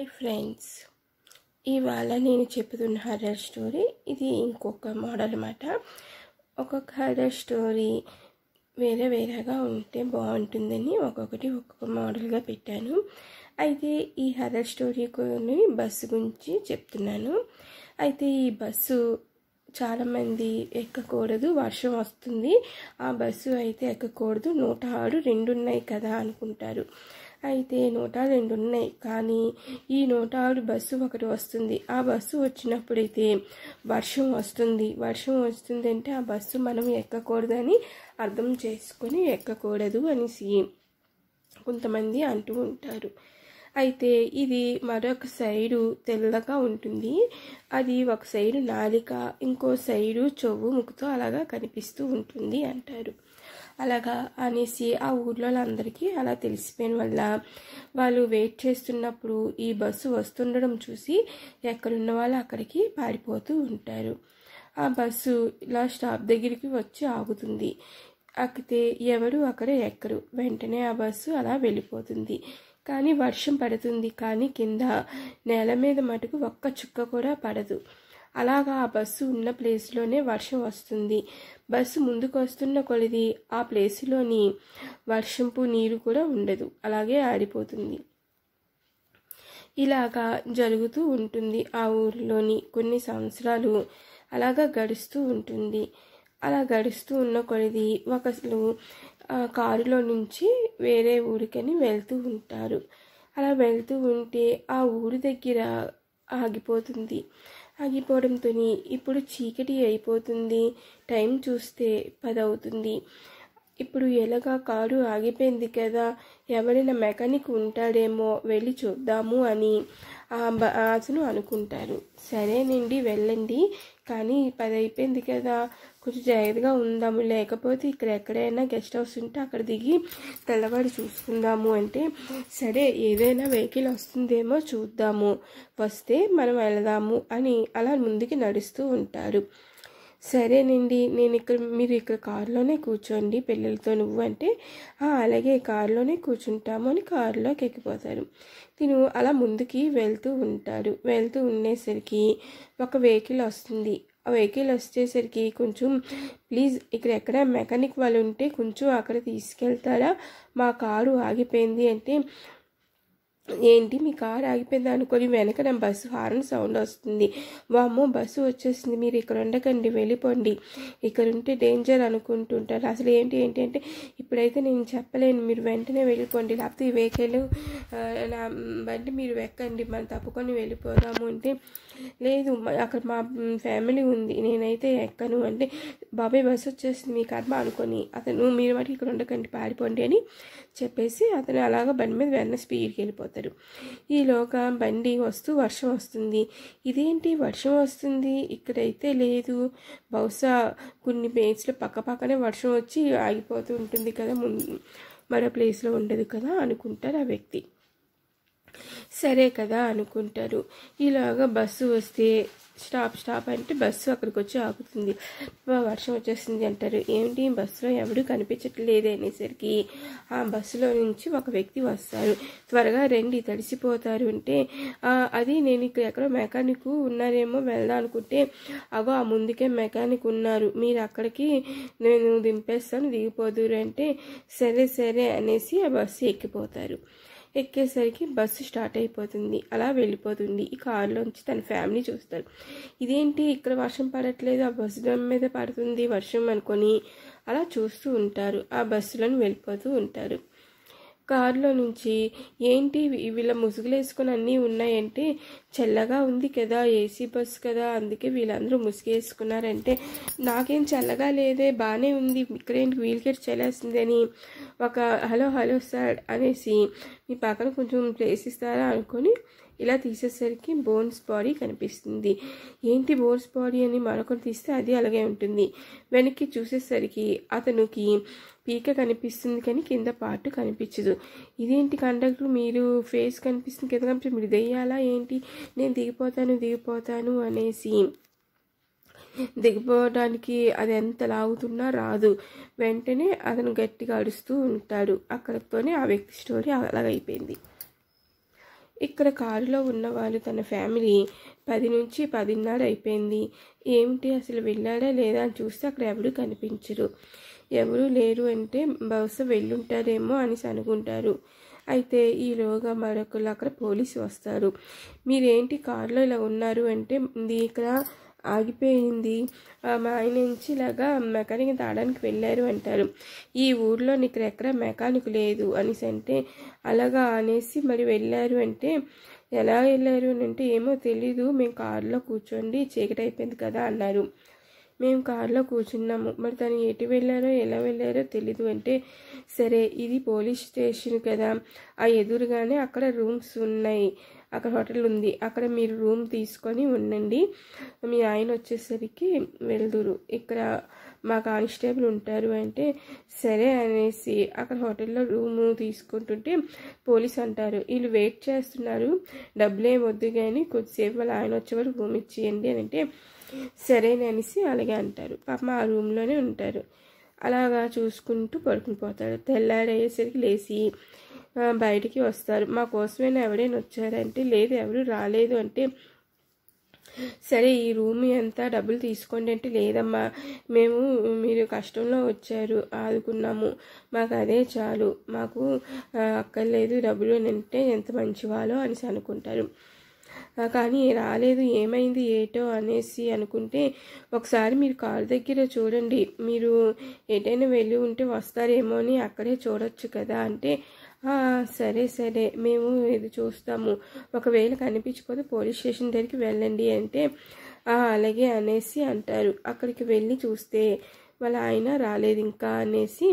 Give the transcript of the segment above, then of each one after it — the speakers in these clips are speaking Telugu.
హాయ్ ఫ్రెండ్స్, ఇవాళ నేను చెప్తున్న హర్రర్ స్టోరీ ఇది ఇంకొక మోడల్ అన్నమాట. ఒక్కొక్క హర్రర్ స్టోరీ వేరేగా ఉంటే బాగుంటుందని ఒక్కొక్కటి ఒక్కొక్క మోడల్గా పెట్టాను. అయితే ఈ హర్రర్ స్టోరీ కొన్ని బస్సు గురించి చెప్తున్నాను. అయితే ఈ బస్సు చాలామంది ఎక్కకూడదు, వర్షం వస్తుంది, ఆ బస్సు అయితే ఎక్కకూడదు, 106 2 ఉన్నాయి కదా అనుకుంటారు. అయితే 102 ఉన్నాయి, కానీ ఈ 106 బస్సు ఒకటి వస్తుంది. ఆ బస్సు వచ్చినప్పుడైతే వర్షం వస్తుంది అంటే ఆ బస్సు మనం ఎక్కకూడదని అర్థం చేసుకొని ఎక్కకూడదు అనేసి కొంతమంది అంటూ ఉంటారు. అయితే ఇది మరొక సైడు తెల్లగా ఉంటుంది, అది ఒక సైడు నాలిక, ఇంకో సైడు చెవు ముక్కుతో అలాగా కనిపిస్తూ ఉంటుంది అంటారు. అలాగా అనేసి ఆ ఊర్లో అందరికీ అలా తెలిసిపోయిన వల్ల వాళ్ళు వెయిట్ చేస్తున్నప్పుడు ఈ బస్సు వస్తుండడం చూసి ఎక్కడున్న వాళ్ళు అక్కడికి పారిపోతూ ఉంటారు. ఆ బస్సు ఇలా స్టాప్ దగ్గరికి వచ్చి ఆగుతుంది. అక్కితే ఎవరు అక్కడ ఎక్కరు, వెంటనే ఆ బస్సు అలా వెళ్ళిపోతుంది. కానీ వర్షం పడుతుంది, కానీ కింద నేల మీద మటుకు ఒక్క చుక్క కూడా పడదు. అలాగా ఆ బస్సు ఉన్న ప్లేస్లోనే వర్షం వస్తుంది. బస్సు ముందుకు వస్తున్న కొలిది ఆ ప్లేస్లోని వర్షంపు నీరు కూడా ఉండదు, అలాగే ఆడిపోతుంది. ఇలాగా జరుగుతూ ఉంటుంది. ఆ ఊరిలోని కొన్ని సంవత్సరాలు అలాగా గడుస్తూ ఉంటుంది. అలా గడుస్తూ ఉన్న కొలిది ఒకరు కారులో నుంచి వేరే ఊరికని వెళ్తూ ఉంటారు. అలా వెళ్తూ ఉంటే ఆ ఊరి దగ్గర ఆగిపోతుంది. ఆగిపోవడంతో ఇప్పుడు చీకటి అయిపోతుంది. టైం చూస్తే 10 అవుతుంది. ఇప్పుడు ఎలాగా కారు ఆగిపోయింది కదా, ఎవరైనా మెకానిక్ ఉంటాడేమో, వెళ్ళి చూద్దాము అని అతను అనుకుంటారు. సరేనండి వెళ్ళండి, కానీ 10 అయిపోయింది కదా, కొంచెం జాగ్రత్తగా ఉందాము, లేకపోతే ఇక్కడ ఎక్కడైనా గెస్ట్ హౌస్ ఉంటే అక్కడ దిగి తెల్లవాడు చూసుకుందాము అంటే, సరే ఏదైనా వెహికల్ వస్తుందేమో చూద్దాము, వస్తే మనం వెళదాము అని అలా ముందుకి నడుస్తూ ఉంటారు. సరేనండి, మీరు ఇక్కడ కారులోనే కూర్చోండి పిల్లలతో నువ్వు అంటే, అలాగే కారులోనే కూర్చుంటాము అని కారులోకి ఎక్కిపోతారు. తిను అలా ముందుకి వెళ్తూ ఉంటాడు. వెళ్తూ ఉండేసరికి ఒక వెహికల్ వస్తుంది. ఆ వెహికల్ వచ్చేసరికి కొంచెం ప్లీజ్ ఇక్కడ ఎక్కడ మెకానిక్ వాళ్ళు ఉంటే కొంచెం అక్కడ తీసుకెళ్తారా, మా కారు ఆగిపోయింది అంటే, ఏంటి మీ కారు ఆగిపోయింది అనుకొని వెనక నా బస్సు హార్న్ సౌండ్ వస్తుంది. వామ్మో బస్సు వచ్చేసింది, మీరు ఇక్కడ ఉండకండి, వెళ్ళిపోండి, ఇక్కడ ఉంటే డేంజర్ అనుకుంటుంటారు. అసలు ఏంటి అంటే ఇప్పుడైతే నేను చెప్పలేను, మీరు వెంటనే వెళ్ళిపోండి, లేకపోతే ఈ వెహికల్ నా బండి మీరు ఎక్కండి, మనం తప్పుకొని వెళ్ళిపోదాము అంటే, లేదు అక్కడ మా ఫ్యామిలీ ఉంది, నేనైతే ఎక్కను అంటే, బాబాయ్ బస్సు వచ్చేసింది మీ కర్మ అనుకొని అతను మీరు వాటికి ఇక్కడ ఉండకండి పారిపోండి అని చెప్పేసి అతను అలాగ బండి మీద వెన్న స్పీడ్కి వెళ్ళిపోతారు. ఈలోగా బండి వస్తూ వర్షం వస్తుంది. ఇదేంటి వర్షం వస్తుంది, ఇక్కడైతే లేదు, బహుశా కొన్ని ప్లేస్లో పక్కనే వర్షం వచ్చి ఆగిపోతూ ఉంటుంది కదా, మరో ప్లేస్లో ఉండదు కదా అనుకుంటారు ఆ వ్యక్తి. సరే కదా అనుకుంటారు. ఇలాగా బస్సు వస్తే స్టాప్ అంటే బస్సు అక్కడికి వచ్చి ఆగుతుంది. వర్షం వచ్చేస్తుంది అంటారు. ఏంటి బస్సులో ఎవరు కనిపించట్లేదు అనేసరికి ఆ బస్సులో నుంచి ఒక వ్యక్తి వస్తారు. త్వరగా రండి తడిసిపోతారు అంటే, అది నేను ఇక్కడ ఎక్కడో మెకానిక్ ఉన్నారేమో వెళ్దాం అనుకుంటే, అగో ఆ ముందుకే మెకానిక్ ఉన్నారు, మీరు అక్కడికి నేను దింపేస్తాను దిగిపోదురు అంటే, సరే అనేసి ఆ బస్సు ఎక్కిపోతారు. ఎక్కేసరికి బస్సు స్టార్ట్ అయిపోతుంది, అలా వెళ్ళిపోతుంది. ఈ కారులోంచి తన ఫ్యామిలీ చూస్తారు. ఇదేంటి ఇక్కడ వర్షం పడట్లేదు, ఆ బస్సు మీద పడుతుంది వర్షం అనుకొని అలా చూస్తూ ఉంటారు. ఆ బస్సులను వెళ్ళిపోతూ ఉంటారు. కారులో నుంచి ఏంటి వీళ్ళ ముసుగులు వేసుకొని అన్నీ ఉన్నాయంటే, చల్లగా ఉంది కదా, ఏసీ బస్సు కదా, అందుకే వీళ్ళందరూ ముసుగు వేసుకున్నారంటే, నాకేం చల్లగా లేదే, బాగానే ఉంది, ఇక్కడేంటి వీళ్ళకి చల్లేస్తుంది అని ఒక హలో సార్ అనేసి, మీ పక్కన కొంచెం ప్లేస్ ఇస్తారా అనుకొని ఇలా తీసేసరికి బోన్స్ బాడీ కనిపిస్తుంది. ఏంటి బోన్స్ బాడీ అని మరొకటి తీస్తే అది అలాగే ఉంటుంది. వెనక్కి చూసేసరికి అతనికి పీక కనిపిస్తుంది, కానీ కింద పార్ట్ కనిపించదు. ఇదేంటి కండక్టర్, మీరు ఫేస్ కనిపిస్తుంది కింద కనిపిస్తుంది, మీరు దెయ్యాలా ఏంటి, నేను దిగిపోతాను అనేసి దిగిపోవడానికి అది ఎంత లాగుతున్నా రాదు. వెంటనే అతను గట్టిగా అడుస్తూ ఉంటాడు. అక్కడితోనే ఆ వ్యక్తి స్టోరీ అలాగైపోయింది. ఇక్కడ కారులో ఉన్నవాళ్ళు తన ఫ్యామిలీ 10 నుంచి 10:30 అయిపోయింది. ఏమిటి అసలు వెళ్ళాడా లేదా అని చూస్తే అక్కడ ఎవరు కనిపించరు. ఎవరూ లేరు అంటే బహుశా వెళ్ళుంటారేమో అనేసి అనుకుంటారు. అయితే ఈలోగా మరొకరు అక్కడ పోలీసు వస్తారు. మీరేంటి కారులో ఇలా ఉన్నారు అంటే ఇక్కడ ఆగిపోయింది, మా ఆయన నుంచి ఇలాగా మెకానిక్ తాడానికి వెళ్ళారు అంటారు. ఈ ఊర్లో ఇక్కడ ఎక్కడ మెకానిక్ లేదు అనేసి అంటే అలాగా అనేసి మరి వెళ్ళారు అంటే ఎలా వెళ్ళారు అని అంటే ఏమో తెలీదు, మేము కారులో కూర్చోండి చీకటి అయిపోయింది కదా అన్నారు. మేము కారులో కూర్చున్నాము, మరి తను ఎటు వెళ్ళారో ఎలా వెళ్ళారో తెలీదు అంటే సరే ఇది పోలీస్ స్టేషన్ కదా, ఆ ఎదురుగానే అక్కడ రూమ్స్ ఉన్నాయి, అక్కడ హోటల్ ఉంది, అక్కడ మీరు రూమ్ తీసుకొని ఉండండి, మీ ఆయన వచ్చేసరికి వెళ్దురు, ఇక్కడ మా కానిస్టేబుల్ ఉంటారు అంటే సరే అనేసి అక్కడ హోటల్లో రూము తీసుకుంటుంటే పోలీస్ అంటారు వీళ్ళు వెయిట్ చేస్తున్నారు, డబ్బులేం వద్దు కానీ కొద్దిసేపు వాళ్ళ ఆయన వచ్చేవారు రూమ్ ఇచ్చేయండి అని అంటే సరేననేసి అలాగే అంటారు. పాపం ఆ రూమ్లోనే ఉంటారు. అలాగా చూసుకుంటూ పడుకుని పోతాడు. తెల్లారయ్యేసరికి లేచి బయటికి వస్తారు. మా కోసమైనా ఎవరైనా వచ్చారంటే లేదు ఎవరు రాలేదు అంటే సరే ఈ రూమ్ ఎంత డబ్బులు తీసుకోండి అంటే లేదమ్మా మేము మీరు కష్టంలో వచ్చారు ఆదుకున్నాము, మాకు అదే చాలు, మాకు అక్కర్లేదు డబ్బులు అంటే ఎంత మంచివాళ్ళో అనేసి అనుకుంటారు. కానీ రాలేదు, ఏమైంది ఏటో అనేసి అనుకుంటే ఒకసారి మీరు కారు దగ్గర చూడండి, మీరు ఎటైనా వెళ్ళి ఉంటే వస్తారేమో అని అక్కడే చూడొచ్చు కదా అంటే సరే సరే మేము ఇది చూస్తాము, ఒకవేళ కనిపించకపోతే పోలీస్ స్టేషన్ దగ్గరికి వెళ్ళండి అంటే అలాగే అనేసి అంటారు. అక్కడికి వెళ్ళి చూస్తే వాళ్ళ ఆయన రాలేదు ఇంకా అనేసి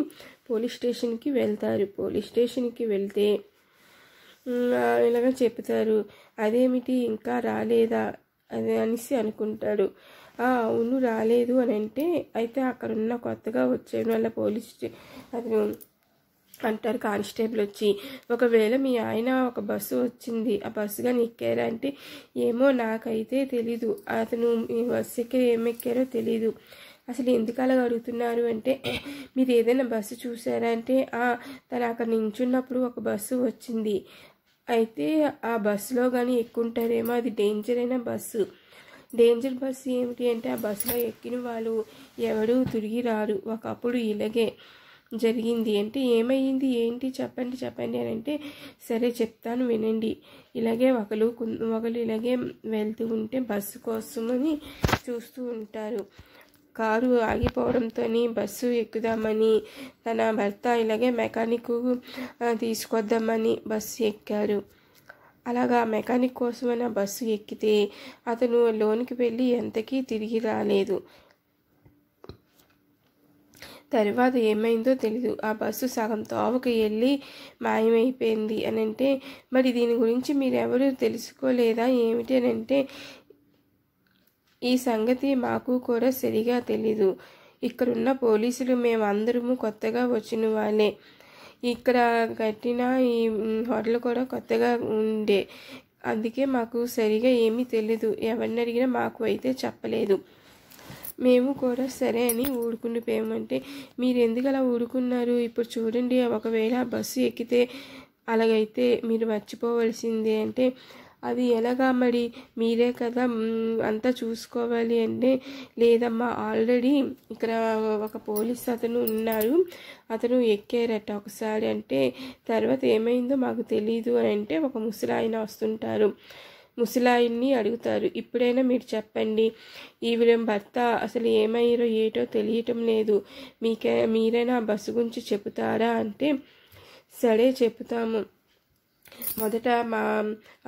పోలీస్ స్టేషన్కి వెళ్తారు. పోలీస్ స్టేషన్కి వెళ్తే ఇలాగ చెప్తారు, అదేమిటి ఇంకా రాలేదా అది అనేసి అనుకుంటాడు. అవును రాలేదు అని అంటే అయితే అక్కడ ఉన్న కొత్తగా వచ్చాను వాళ్ళ పోలీస్ అతను అంటారు కానిస్టేబుల్ వచ్చి, ఒకవేళ మీ ఆయన ఒక బస్సు వచ్చింది ఆ బస్సుగా ఎక్కారా అంటే ఏమో నాకైతే తెలీదు, అతను ఈ బస్సు ఎక్కి ఏమెక్కారో తెలీదు, అసలు ఎందుకు అలా అడుగుతున్నారు అంటే మీరు ఏదైనా బస్సు చూసారా అంటే తను అక్కడ నించున్నప్పుడు ఒక బస్సు వచ్చింది, అయితే ఆ బస్సులో కానీ ఎక్కుంటారేమో, అది డేంజర్ అయిన బస్సు. డేంజర్ బస్సు ఏమిటి అంటే ఆ బస్సులో ఎక్కిన వాళ్ళు ఎవరు తిరిగి రారు, ఒకప్పుడు ఇలాగే జరిగింది అంటే ఏమైంది ఏంటి చెప్పండి చెప్పండి అని అంటే సరే చెప్తాను వినండి, ఇలాగే ఒకరు ఇలాగే వెళ్తూ ఉంటే బస్సు కోసమని చూస్తూ ఉంటారు. కారు ఆగిపోవడంతో బస్సు ఎక్కుదామని తన భర్త ఇలాగే మెకానిక్ తీసుకొద్దామని బస్సు ఎక్కారు. అలాగా మెకానిక్ కోసమైనా బస్సు ఎక్కితే అతను లోనికి వెళ్ళి ఎంతకీ తిరిగి రాలేదు. తర్వాత ఏమైందో తెలీదు, ఆ బస్సు సగం తోవకు వెళ్ళి మాయమైపోయింది అని అంటే మరి దీని గురించి మీరెవరు తెలుసుకోలేదా ఏమిటి అని అంటే ఈ సంగతి మాకు కూడా సరిగా తెలీదు, ఇక్కడున్న పోలీసులు మేమందరము కొత్తగా వచ్చిన వాళ్ళే, ఇక్కడ కట్టిన ఈ హోటల్ కూడా కొత్తగా ఉండే, అందుకే మాకు సరిగా ఏమీ తెలీదు, ఎవరిని అడిగినా మాకు అయితే చెప్పలేదు, మేము కూడా సరే అని ఊరుకుండిపోయామంటే మీరు ఎందుకు అలా ఊరుకున్నారు, ఇప్పుడు చూడండి ఒకవేళ బస్సు ఎక్కితే అలాగైతే మీరు మర్చిపోవలసిందే అంటే అది ఎలాగా మరి మీరే కదా అంతా చూసుకోవాలి అంటే లేదమ్మా ఆల్రెడీ ఇక్కడ ఒక పోలీస్ అతను ఉన్నారు, అతను ఎక్కారట ఒకసారి అంటే తర్వాత ఏమైందో మాకు తెలీదు అని అంటే ఒక ముసలాయన వస్తుంటారు, ముసలాయిని అడుగుతారు, ఇప్పుడైనా మీరు చెప్పండి ఈవిడ భర్త అసలు ఏమయ్యారో ఏటో తెలియటం లేదు, మీరైనా ఆ బస్సు గురించి చెబుతారా అంటే సరే చెబుతాము, మొదట మా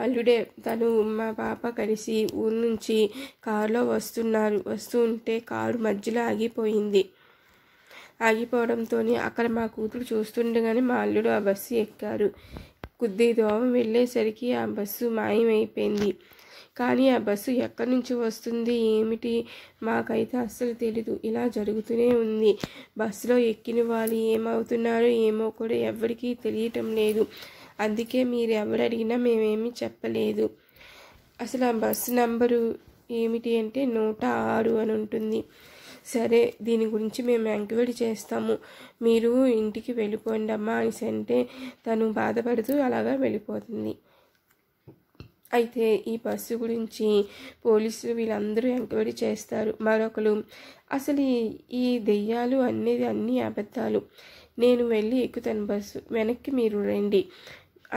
అల్లుడే తను మా పాప కలిసి ఊరు నుంచి కారులో వస్తూ ఉంటే కారు మధ్యలో ఆగిపోయింది, ఆగిపోవడంతో అక్కడ మా కూతురు చూస్తుండగానే మా అల్లుడు ఆ బస్సు ఎక్కారు, కొద్ది దూరం వెళ్ళేసరికి ఆ బస్సు మాయమైపోయింది, కానీ ఆ బస్సు ఎక్కడి నుంచి వస్తుంది ఏమిటి మాకైతే అస్సలు తెలీదు, ఇలా జరుగుతూనే ఉంది, బస్సులో ఎక్కిన వాళ్ళు ఏమవుతున్నారో ఏమో కూడా ఎవరికీ తెలియటం లేదు, అందుకే మీరు ఎవరు అడిగినా మేమేమీ చెప్పలేదు, అసలు ఆ బస్సు నంబరు ఏమిటి అంటే 106 అని ఉంటుంది, సరే దీని గురించి మేము ఎంక్వైరీ చేస్తాము మీరు ఇంటికి వెళ్ళిపోండి అమ్మా అనేసి అంటే తను బాధపడుతూ అలాగా వెళ్ళిపోతుంది. అయితే ఈ బస్సు గురించి పోలీసులు వీళ్ళందరూ ఎంక్వైరీ చేస్తారు. మరొకరు అసలు ఈ దెయ్యాలు అనేది అన్నీ అబద్ధాలు, నేను వెళ్ళి ఎక్కుతాను బస్సు, వెనక్కి మీరు రండి,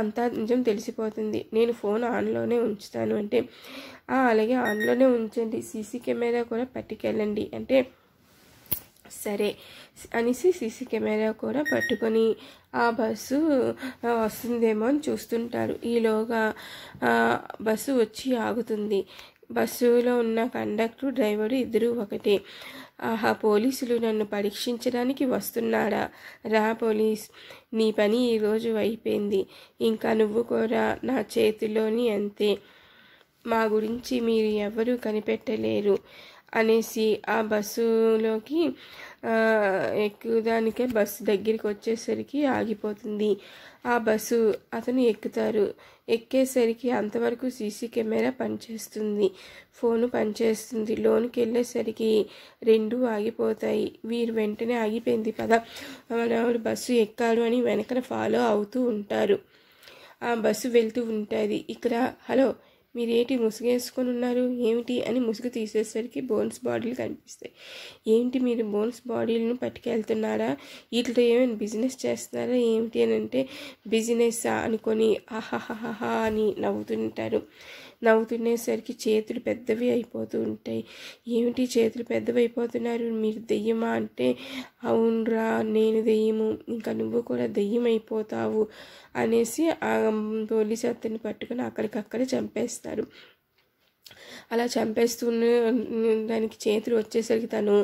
అంతా నిజం తెలిసిపోతుంది, నేను ఫోన్ ఆన్లోనే ఉంచుతాను అంటే అలాగే ఆన్లోనే ఉంచండి, సీసీ కెమెరా కూడా పట్టుకెళ్ళండి అంటే సరే అనేసి సీసీ కెమెరా కూడా పట్టుకొని ఆ బస్సు వస్తుందేమో అని చూస్తుంటారు. ఈలోగా బస్సు వచ్చి ఆగుతుంది. బస్సులో ఉన్న కండక్టర్ డ్రైవరు ఇద్దరు ఒకటే. పోలీసులు నన్ను పరీక్షించడానికి వస్తున్నారా? రా పోలీస్, నీ పని ఈరోజు అయిపోయింది, ఇంకా నువ్వు కూడా నా చేతిలోని అంతే, మా గురించి మీరు ఎవరు కనిపెట్టలేరు అనేసి ఆ బస్సులోకి ఎక్కుదానికే బస్సు దగ్గరికి వచ్చేసరికి ఆగిపోతుంది. ఆ బస్సు అతను ఎక్కుతారు. ఎక్కేసరికి అంతవరకు సీసీ కెమెరా పనిచేస్తుంది, ఫోను పనిచేస్తుంది. లోనికి వెళ్ళేసరికి రెండూ ఆగిపోతాయి. వీరు వెంటనే ఆగిపోయింది పద మనవాడు బస్సు ఎక్కాడు అని వెనకన ఫాలో అవుతూ ఉంటారు. ఆ బస్సు వెళ్తూ ఉంటుంది. ఇక్కడ హలో మీరేంటి ముసుగేసుకొని ఉన్నారు ఏమిటి అని ముసుగు తీసేసరికి బోన్స్ బాడీలు కనిపిస్తాయి. ఏంటి మీరు బోన్స్ బాడీలను పట్టుకెళ్తున్నారా? వీటితో ఏమైనా బిజినెస్ చేస్తున్నారా ఏమిటి అని అంటే బిజినెస్ అనుకొని ఆహాహాహా అని నవ్వుతుంటారు. నవ్వుతునేసరికి చేతులు పెద్దవి అయిపోతూ ఉంటాయి. ఏమిటి చేతులు పెద్దవి అయిపోతున్నారు, మీరు దెయ్యమా అంటే అవునరా నేను దెయ్యము, ఇంకా నువ్వు కూడా దెయ్యం అయిపోతావు అనేసి ఆ పోలీసు అతన్ని పట్టుకొని అక్కడికక్కడే చంపేస్తారు. అలా చంపేస్తున్న దానికి చేతులు వచ్చేసరికి తను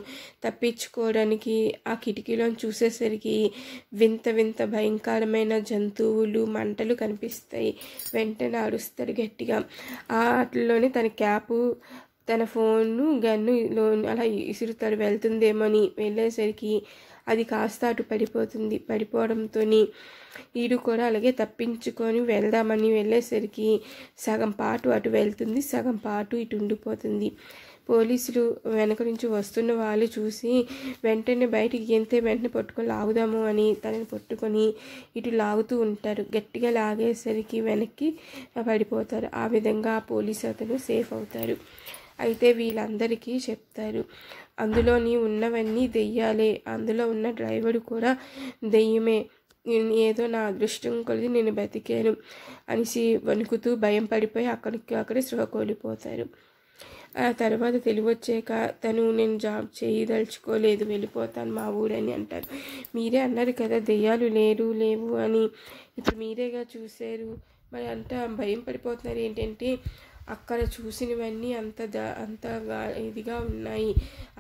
తప్పించుకోవడానికి ఆ కిటికీలో చూసేసరికి వింత వింత భయంకరమైన జంతువులు మంటలు కనిపిస్తాయి. వెంటనే అరుస్తాడు గట్టిగా. వాటిలోనే తన క్యాపు తన ఫోను గన్నులో అలా ఇసురుతాడు వెళ్తుందేమని. వెళ్ళేసరికి అది కాస్త అటు పడిపోతుంది. పడిపోవడంతో ఈడు కూడా అలాగే తప్పించుకొని వెళ్దామని వెళ్ళేసరికి సగం పాటు అటు వెళ్తుంది, సగం పాటు ఇటు ఉండిపోతుంది. పోలీసులు వెనక నుంచి వస్తున్న వాళ్ళు చూసి వెంటనే బయటికి వెంటనే పట్టుకొని లాగుదాము అని తనని పట్టుకొని ఇటు లాగుతూ ఉంటారు. గట్టిగా లాగేసరికి వెనక్కి పడిపోతారు. ఆ విధంగా ఆ పోలీసు అతను సేఫ్ అవుతారు. అయితే వీళ్ళందరికీ చెప్తారు అందులోని ఉన్నవన్నీ దెయ్యాలే, అందులో ఉన్న డ్రైవరు కూడా దెయ్యమే, ఏదో నా అదృష్టం కొలిది నేను బతికాను అనేసి వణుకుతూ భయం పడిపోయి అక్కడే స్పృహ కోల్పోతారు. ఆ తర్వాత తెలివొచ్చాక తను నేను జాబ్ చేయదలుచుకోలేదు, వెళ్ళిపోతాను మా ఊరని అంటారు. మీరే అన్నారు కదా దెయ్యాలు లేవు అని, ఇప్పుడు మీరేగా చూశారు, మరి అంత భయం పడిపోతున్నారు ఏంటంటే అక్కడ చూసినవన్నీ అంత ఇదిగా ఉన్నాయి.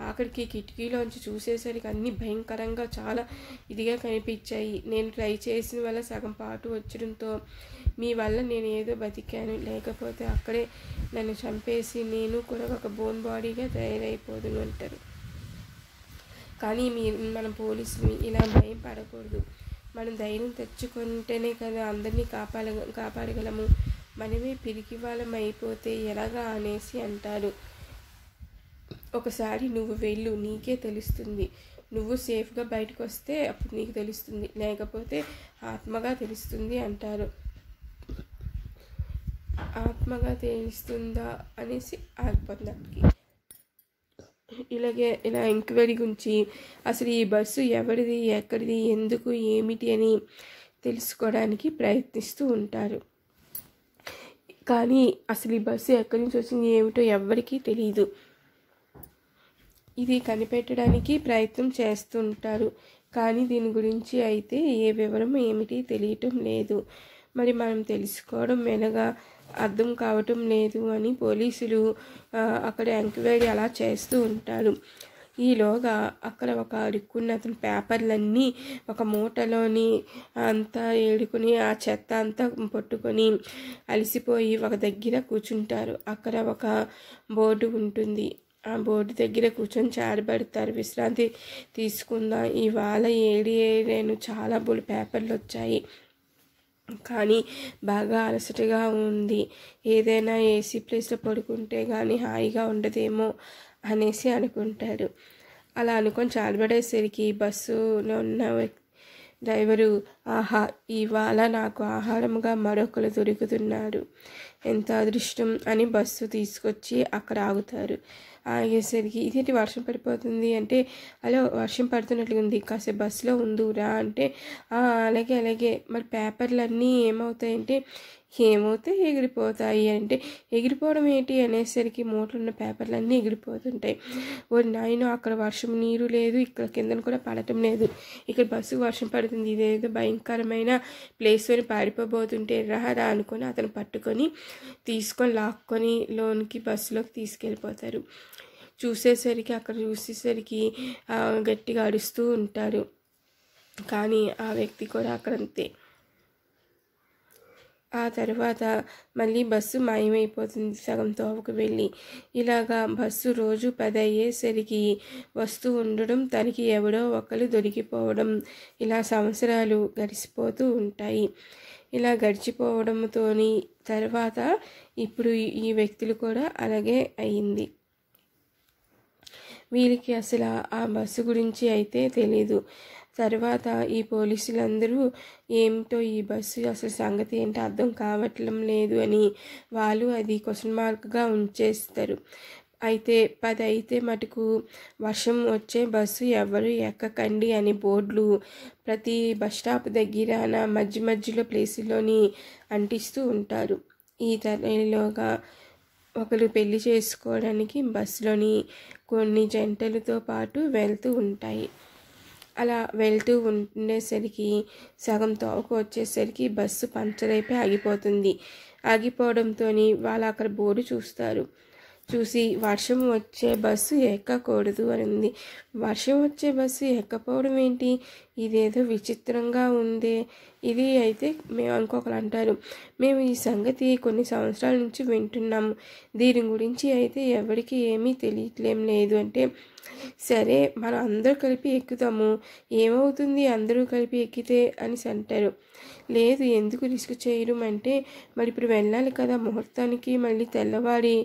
ఆఖరికి కిటికీలోంచి చూసేసరికి అన్నీ భయంకరంగా చాలా ఇదిగా కనిపించాయి. నేను ట్రై చేసిన వల్ల సగం పాటు వచ్చడంతో మీ వల్ల నేను ఏదో బతికాను, లేకపోతే అక్కడే నన్ను చంపేసి నేను కూడా ఒక బోన్ బాడీగా తయారైపోదును అంటారు. కానీ మన పోలీసులు ఇలా భయం పడకూడదు, మనం ధైర్యం తెచ్చుకుంటేనే కదా అందరినీ కాపాడగలము, మనమే పిరికి వాళ్ళం అయిపోతే ఎలాగా అనేసి అంటారు. ఒకసారి నువ్వు వెళ్ళు, నీకే తెలుస్తుంది, నువ్వు సేఫ్గా బయటకు వస్తే అప్పుడు నీకు తెలుస్తుంది, లేకపోతే ఆత్మగా తెలుస్తుంది అంటారు. ఆత్మగా తెలుస్తుందా అనేసి ఆగిపోతుంది. ఇలా ఎంక్వైరీ గురించి అసలు ఈ బస్సు ఎవరిది, ఎక్కడిది, ఎందుకు, ఏమిటి అని తెలుసుకోవడానికి ప్రయత్నిస్తూ ఉంటారు. కానీ అసలు ఈ బస్సు ఎక్కడి నుంచి వచ్చింది ఏమిటో ఎవ్వరికీ తెలియదు. ఇది కనిపెట్టడానికి ప్రయత్నం చేస్తుంటారు, కానీ దీని గురించి అయితే ఏ వివరం ఏమిటి తెలియటం లేదు. మరి మనం తెలుసుకోవడం ఎలాగా అర్థం కావటం లేదు అని పోలీసులు అక్కడ ఎంక్వైరీ అలా చేస్తూ ఉంటారు. ఈలోగా అక్కడ ఒక అడుక్కున్న అతని పేపర్లన్నీ ఒక మూటలోని అంతా ఏడుకుని ఆ చెత్త అంతా పట్టుకొని అలసిపోయి ఒక దగ్గర కూర్చుంటారు. అక్కడ ఒక బోర్డు ఉంటుంది. ఆ బోర్డు దగ్గర కూర్చొని చారబడతారు. విశ్రాంతి తీసుకుందాం, ఇవాళ 7 చాలా పేపర్లు వచ్చాయి, కానీ బాగా అలసటగా ఉంది, ఏదైనా ఏసీ ప్లేస్లో పడుకుంటే కానీ హాయిగా ఉండదేమో అనేసి అనుకుంటాడు. అలా అనుకొని చాలబడేసరికి బస్సులో ఉన్న డ్రైవరు ఇవాళ నాకు ఆహారంగా మరొకరు దొరుకుతున్నాడు, ఎంత అదృష్టం అని బస్సు తీసుకొచ్చి అక్కడ ఆగుతారు. ఆగేసరికి ఇదేంటి వర్షం పడిపోతుంది అంటే, అలా వర్షం పడుతున్నట్లుగా ఉంది, కాసేపు బస్సులో ఉందురా అంటే, అలాగే అలాగే. మరి పేపర్లన్నీ ఏమవుతాయంటే, ఏమవుతాయి ఎగిరిపోతాయి అంటే, ఎగిరిపోవడం ఏంటి అనేసరికి మూటలు ఉన్న పేపర్లన్నీ ఎగిరిపోతుంటాయి. ఓ నాయనో, అక్కడ వర్షం నీరు లేదు, ఇక్కడ కిందన కూడా పడటం లేదు, ఇక్కడ బస్సు వర్షం పడుతుంది, ఇదేదో భయంకరమైన ప్లేస్ అని పారిపోబోతుంటే రా అనుకొని అతను పట్టుకొని తీసుకొని లాక్కొని లోనికి బస్సులోకి తీసుకెళ్ళిపోతారు. అక్కడ చూసేసరికి గట్టిగా అరుస్తూ ఉంటారు. కానీ ఆ వ్యక్తి కూడా అక్కడంతే. ఆ తర్వాత మళ్ళీ బస్సు మాయమైపోతుంది సగం తోవకు వెళ్ళి. ఇలాగా బస్సు రోజు 10 అయ్యేసరికి వస్తూ ఉండడం, తనకి ఎవడో ఒకరు దొరికిపోవడం, ఇలా సంవత్సరాలు గడిచిపోతూ ఉంటాయి. ఇలా గడిచిపోవడంతో తర్వాత ఇప్పుడు ఈ వ్యక్తులు కూడా అలాగే అయింది. వీళ్ళకి అసలు ఆ బస్సు గురించి అయితే తెలీదు. తర్వాత ఈ పోలీసులందరూ ఏమిటో ఈ బస్సు అసలు సంగతి ఏంటో అర్థం కావట్లం లేదు అని వాళ్ళు అది క్వశ్చన్ మార్క్గా ఉంచేస్తారు. అయితే 10 అయితే మటుకు వర్షం వచ్చే బస్సు ఎవరు ఎక్కకండి అని బోర్డులు ప్రతి బస్ స్టాప్ దగ్గర మధ్యలో ప్లేసుల్లోని అంటిస్తూ ఉంటారు. ఈ తరలోగా ఒకరు పెళ్లి చేసుకోవడానికి బస్సులోని కొన్ని జంటలతో పాటు వెళ్తూ ఉంటాయి. అలా వెళ్తూ ఉండేసరికి సగం తోవకు వచ్చేసరికి బస్సు పంచర్ అయిపోయి ఆగిపోతుంది. ఆగిపోవడంతో వాళ్ళు అక్కడ బోర్డు చూసి వర్షం వచ్చే బస్సు ఎక్కకూడదు అని ఉంది. వర్షం వచ్చే బస్సు ఎక్కపోవడం ఏంటి, ఇదేదో విచిత్రంగా ఉందే. ఇది అయితే మేము ఇంకొకరు అంటారు, మేము ఈ సంగతి కొన్ని సంవత్సరాల నుంచి వింటున్నాము, దీని గురించి అయితే ఎవరికి ఏమీ తెలియట్లేం లేదు అంటే, సరే మనం అందరూ కలిపి ఎక్కుతాము, ఏమవుతుంది అందరూ కలిపి ఎక్కితే అని అంటారు. లేదు, ఎందుకు రిస్క్ చేయడం అంటే, మరి ఇప్పుడు వెళ్ళాలి కదా ముహూర్తానికి, మళ్ళీ తెల్లవారి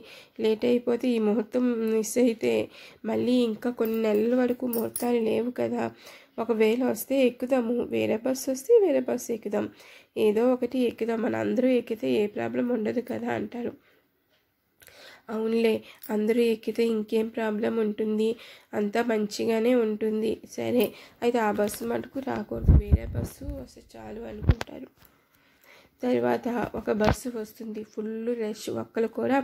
లేట్ అయిపోతే ఈ ముహూర్తం మిస్ అయితే మళ్ళీ ఇంకా కొన్ని నెలల వరకు ముహూర్తాలు లేవు కదా, ఒకవేళ వస్తే ఎక్కుదాము, వేరే బస్సు వస్తే వేరే బస్సు ఎక్కుదాం, ఏదో ఒకటి ఎక్కుదాం, మన అందరూ ఎక్కితే ఏ ప్రాబ్లం ఉండదు కదా అంటారు. అవునులే, అందరూ ఎక్కితే ఇంకేం ప్రాబ్లం ఉంటుంది, అంతా మంచిగానే ఉంటుంది, సరే అయితే ఆ బస్సు మటుకు రాకూడదు, వేరే బస్సు వస్తే చాలు అనుకుంటారు. తర్వాత ఒక బస్సు వస్తుంది, ఫుల్ రష్, ఒక్కరు కూడా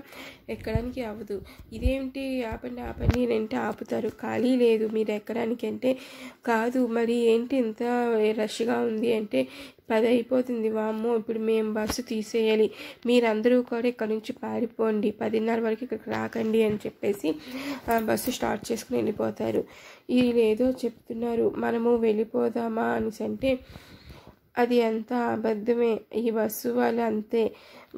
ఎక్కడానికి అవ్వదు. ఇదేమిటి ఆపండి అంటే ఆపుతారు. ఖాళీ లేదు మీరు ఎక్కడానికి అంటే, కాదు మరి ఏంటి ఇంత రష్గా ఉంది అంటే, 10 అయిపోతుంది, వామ్మో ఇప్పుడు మేము బస్సు తీసేయాలి, మీరందరూ కూడా ఇక్కడ నుంచి పారిపోండి, 10:30 వరకు ఇక్కడికి రాకండి అని చెప్పేసి బస్సు స్టార్ట్ చేసుకుని వెళ్ళిపోతారు. వీళ్ళేదో చెప్తున్నారు, మనము వెళ్ళిపోదామా అనేసి అంటే, అది అంతా అబద్ధమే. ఈ బస్సు వాళ్ళు అంతే,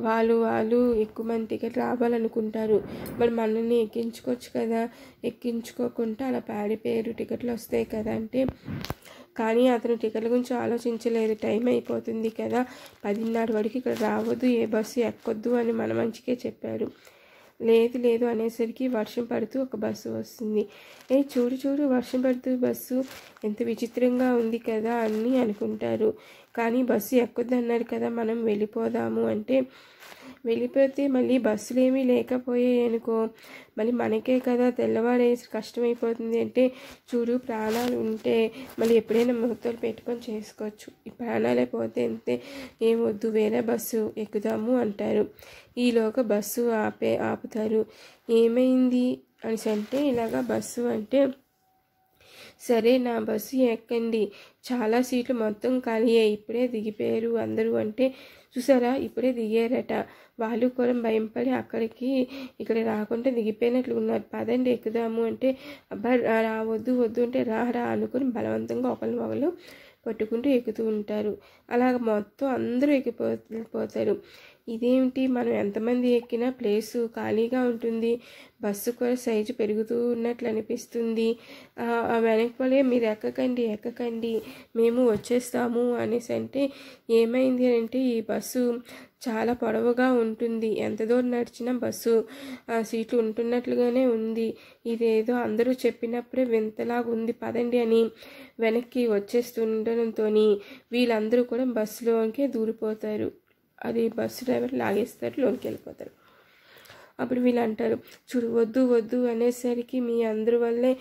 వాళ్ళు ఎక్కువ మంది టికెట్ రావాలనుకుంటారు, మరి మనల్ని ఎక్కించుకోవచ్చు కదా, ఎక్కించుకోకుండా అలా పాడిపోయారు, టికెట్లు వస్తాయి కదా అంటే, కానీ అతను టికెట్ల గురించి ఆలోచించలేదు, టైం అయిపోతుంది కదా, 10:30 వరకు ఇక్కడ రావద్దు, ఏ బస్సు ఎక్కొద్దు అని మన మంచికే చెప్పారు. లేదు అనేసరికి వర్షం పడుతూ ఒక బస్సు వస్తుంది. చూడు వర్షం పడుతూ బస్సు ఎంత విచిత్రంగా ఉంది కదా అని అనుకుంటారు. కానీ బస్సు ఎక్కొద్దు అన్నారు కదా, మనం వెళ్ళిపోదాము అంటే, వెళ్ళిపోతే మళ్ళీ బస్సులు ఏమీ లేకపోయాయి అనుకో, మళ్ళీ మనకే కదా తెల్లవారేసి కష్టమైపోతుంది అంటే, చూడు ప్రాణాలు ఉంటే మళ్ళీ ఎప్పుడైనా ముహూర్తాలు పెట్టుకొని చేసుకోవచ్చు, ఈ ప్రాణాలే పోతే అంతే, ఏమొద్దు వేరే బస్సు ఎక్కుదాము అంటారు. ఈలోగా బస్సు ఆపుతారు. ఏమైంది అని అంటే, ఇలాగా బస్సు అంటే, సరే నా బస్సు ఎక్కండి, చాలా సీట్లు మొత్తం ఖాళీ అయ్యి ఇప్పుడే దిగిపోయారు అందరూ అంటే, చూసారా ఇప్పుడే దిగారట, వాళ్ళు కూడా భయంపడి ఇక్కడ రాకుండా దిగిపోయినట్లు ఉన్నారు, పదండి ఎక్కుదాము అంటే, అబ్బా రావద్దు అంటే రా అనుకుని బలవంతంగా ఒకళ్ళు పట్టుకుంటూ ఎక్కుతూ ఉంటారు. అలాగ మొత్తం అందరూ ఎక్కిపోతారు. ఇదేమిటి, మనం ఎంతమంది ఎక్కినా ప్లేసు ఖాళీగా ఉంటుంది, బస్సు కూడా సైజు పెరుగుతూ ఉన్నట్లు అనిపిస్తుంది, వెనక్కి మీరు ఎక్కకండి మేము వచ్చేస్తాము అనేసి అంటే, ఏమైంది అంటే, ఈ బస్సు చాలా పొడవుగా ఉంటుంది, ఎంత దూరం నడిచినా బస్సు సీట్లు ఉంటున్నట్లుగానే ఉంది, ఇదేదో అందరూ చెప్పినప్పుడే వింతలాగా ఉంది, పదండి అని వెనక్కి వచ్చేస్తుండడంతో వీళ్ళందరూ కూడా బస్సులోకే దూరిపోతారు. అది బస్సు డ్రైవర్ లాగేస్తారు, లోనికి వెళ్ళిపోతారు. అప్పుడు వీళ్ళు అంటారు, చూడు వద్దు వద్దు అనేసరికి మీ అందరి వల్లే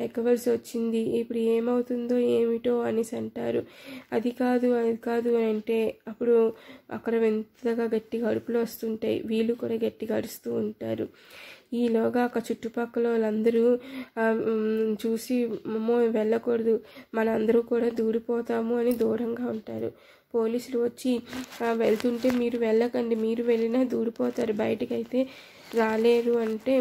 ఎక్కవలసి వచ్చింది, ఇప్పుడు ఏమవుతుందో ఏమిటో అనేసి అంటారు. అది కాదు అని అంటే అప్పుడు అక్కడ ఎంతగా గట్టిగా అరుపులు వస్తుంటాయి, వీళ్ళు కూడా గట్టిగా అరుస్తూ ఉంటారు. ఈలోగా అక్కడ చుట్టుపక్కల వాళ్ళందరూ చూసి అమ్మో వెళ్ళకూడదు, మనందరూ కూడా దూరిపోతాము అని దూరంగా ఉంటారు. పోలీసులు వచ్చి వెళ్తుంటే మీరు వెళ్ళకండి, మీరు వెళ్ళినా దూరిపోతారు, బయటకైతే రాలేరు అంటే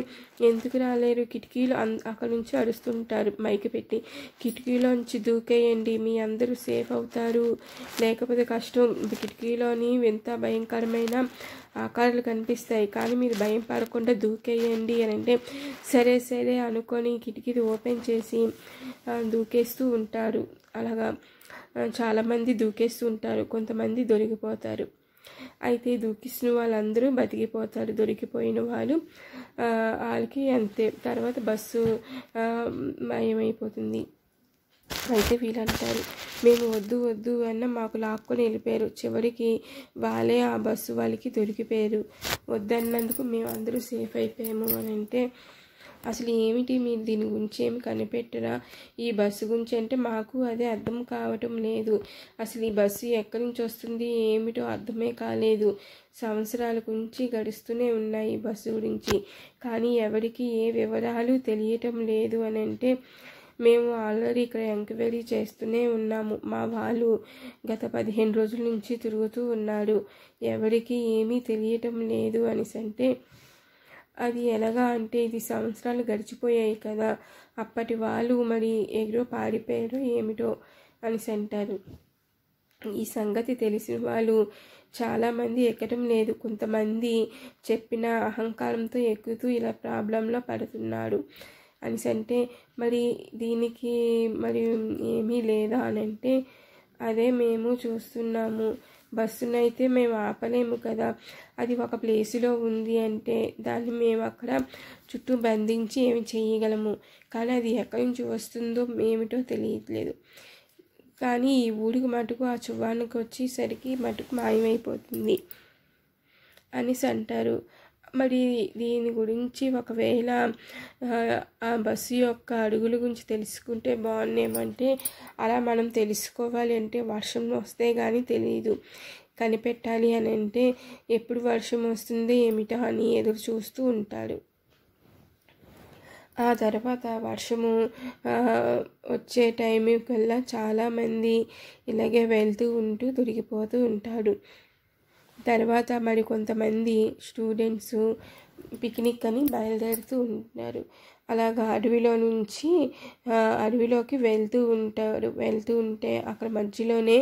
ఎందుకు రాలేరు, కిటికీలు అక్కడ నుంచి అరుస్తుంటారు మైకి పెట్టి, కిటికీలోంచి దూకేయండి మీ అందరూ సేఫ్ అవుతారు, లేకపోతే కష్టం, కిటికీలోని ఎంత భయంకరమైన ఆకారాలు కనిపిస్తాయి కానీ మీరు భయం పడకుండా దూకేయండి అని అంటే సరే సరే అనుకొని కిటికీ ఓపెన్ చేసి దూకేస్తూ ఉంటారు. అలాగా చాలామంది దూకేస్తూ ఉంటారు, కొంతమంది దొరికిపోతారు. అయితే దూకిస్తున్న వాళ్ళందరూ బతికిపోతారు, దొరికిపోయిన వాళ్ళకి అంతే. తర్వాత బస్సు మాయమైపోతుంది. అయితే వీళ్ళంటారు, మేము వద్దు వద్దు అన్న మాకు లాక్కొని వెళ్ళిపోయారు, చివరికి వాళ్ళే ఆ బస్సు వాళ్ళకి దొరికిపోయారు, వద్దన్నందుకు మేము అందరూ సేఫ్ అయిపోయాము అని అంటే అసలు ఏమిటి మీరు దీని గురించి ఏమి కనిపెట్టరా, ఈ బస్సు గురించి అంటే మాకు అదే అర్థం కావటం లేదు, అసలు ఈ బస్సు ఎక్కడి నుంచి వస్తుంది ఏమిటో అర్థమే కాలేదు, సంవత్సరాల గురించి గడుస్తూనే ఉన్నాయి ఈ బస్సు గురించి కానీ ఎవరికి ఏ వివరాలు తెలియటం లేదు అని అంటే మేము ఆల్రెడీ ఇక్కడ ఎంక్వైరీ చేస్తూనే ఉన్నాము, మా వాళ్ళు గత 15 రోజుల నుంచి తిరుగుతూ ఉన్నాడు, ఎవరికి ఏమీ తెలియటం లేదు అనేసి అంటే అది ఎలాగా అంటే ఇది సంవత్సరాలు గడిచిపోయాయి కదా, అప్పటి వాళ్ళు మరి ఎగురో పాడిపోయారో ఏమిటో అనేసి అంటారు. ఈ సంగతి తెలిసిన వాళ్ళు చాలామంది ఎక్కడం లేదు, కొంతమంది చెప్పిన అహంకారంతో ఎక్కుతూ ఇలా ప్రాబ్లంలో పడుతున్నాడు అనేసి అంటే మరి దీనికి మరి ఏమీ లేదా అని అంటే అదే మేము చూస్తున్నాము, బస్సునైతే మేము ఆపలేము కదా, అది ఒక ప్లేసులో ఉంది అంటే దాన్ని మేము అక్కడ చుట్టూ బంధించి ఏమి చేయగలము, కానీ అది ఎక్కడి నుంచి వస్తుందో ఏమిటో తెలియట్లేదు, కానీ ఈ ఊరికి మటుకు ఆ చువ్వానికి వచ్చేసరికి మటుకు మాయమైపోతుంది అనేసి అంటారు. మరి దీని గురించి ఒకవేళ ఆ బస్సు యొక్క అడుగుల గురించి తెలుసుకుంటే బాగుండేమంటే అలా మనం తెలుసుకోవాలి అంటే వర్షం వస్తే కానీ తెలియదు, కనిపెట్టాలి అని అంటే ఎప్పుడు వర్షం వస్తుందో ఏమిటో అని ఎదురు చూస్తూ ఉంటాడు. ఆ తర్వాత వర్షము వచ్చే టైంకల్లా చాలామంది ఇలాగే వెళ్తూ ఉంటూ దొరికిపోతూ ఉంటాడు. తర్వాత మరి కొంతమంది స్టూడెంట్స్ పిక్నిక్ అని బయలుదేరుతూ ఉంటారు. అలాగా అడవిలోకి వెళ్తూ ఉంటే అక్కడ మధ్యలోనే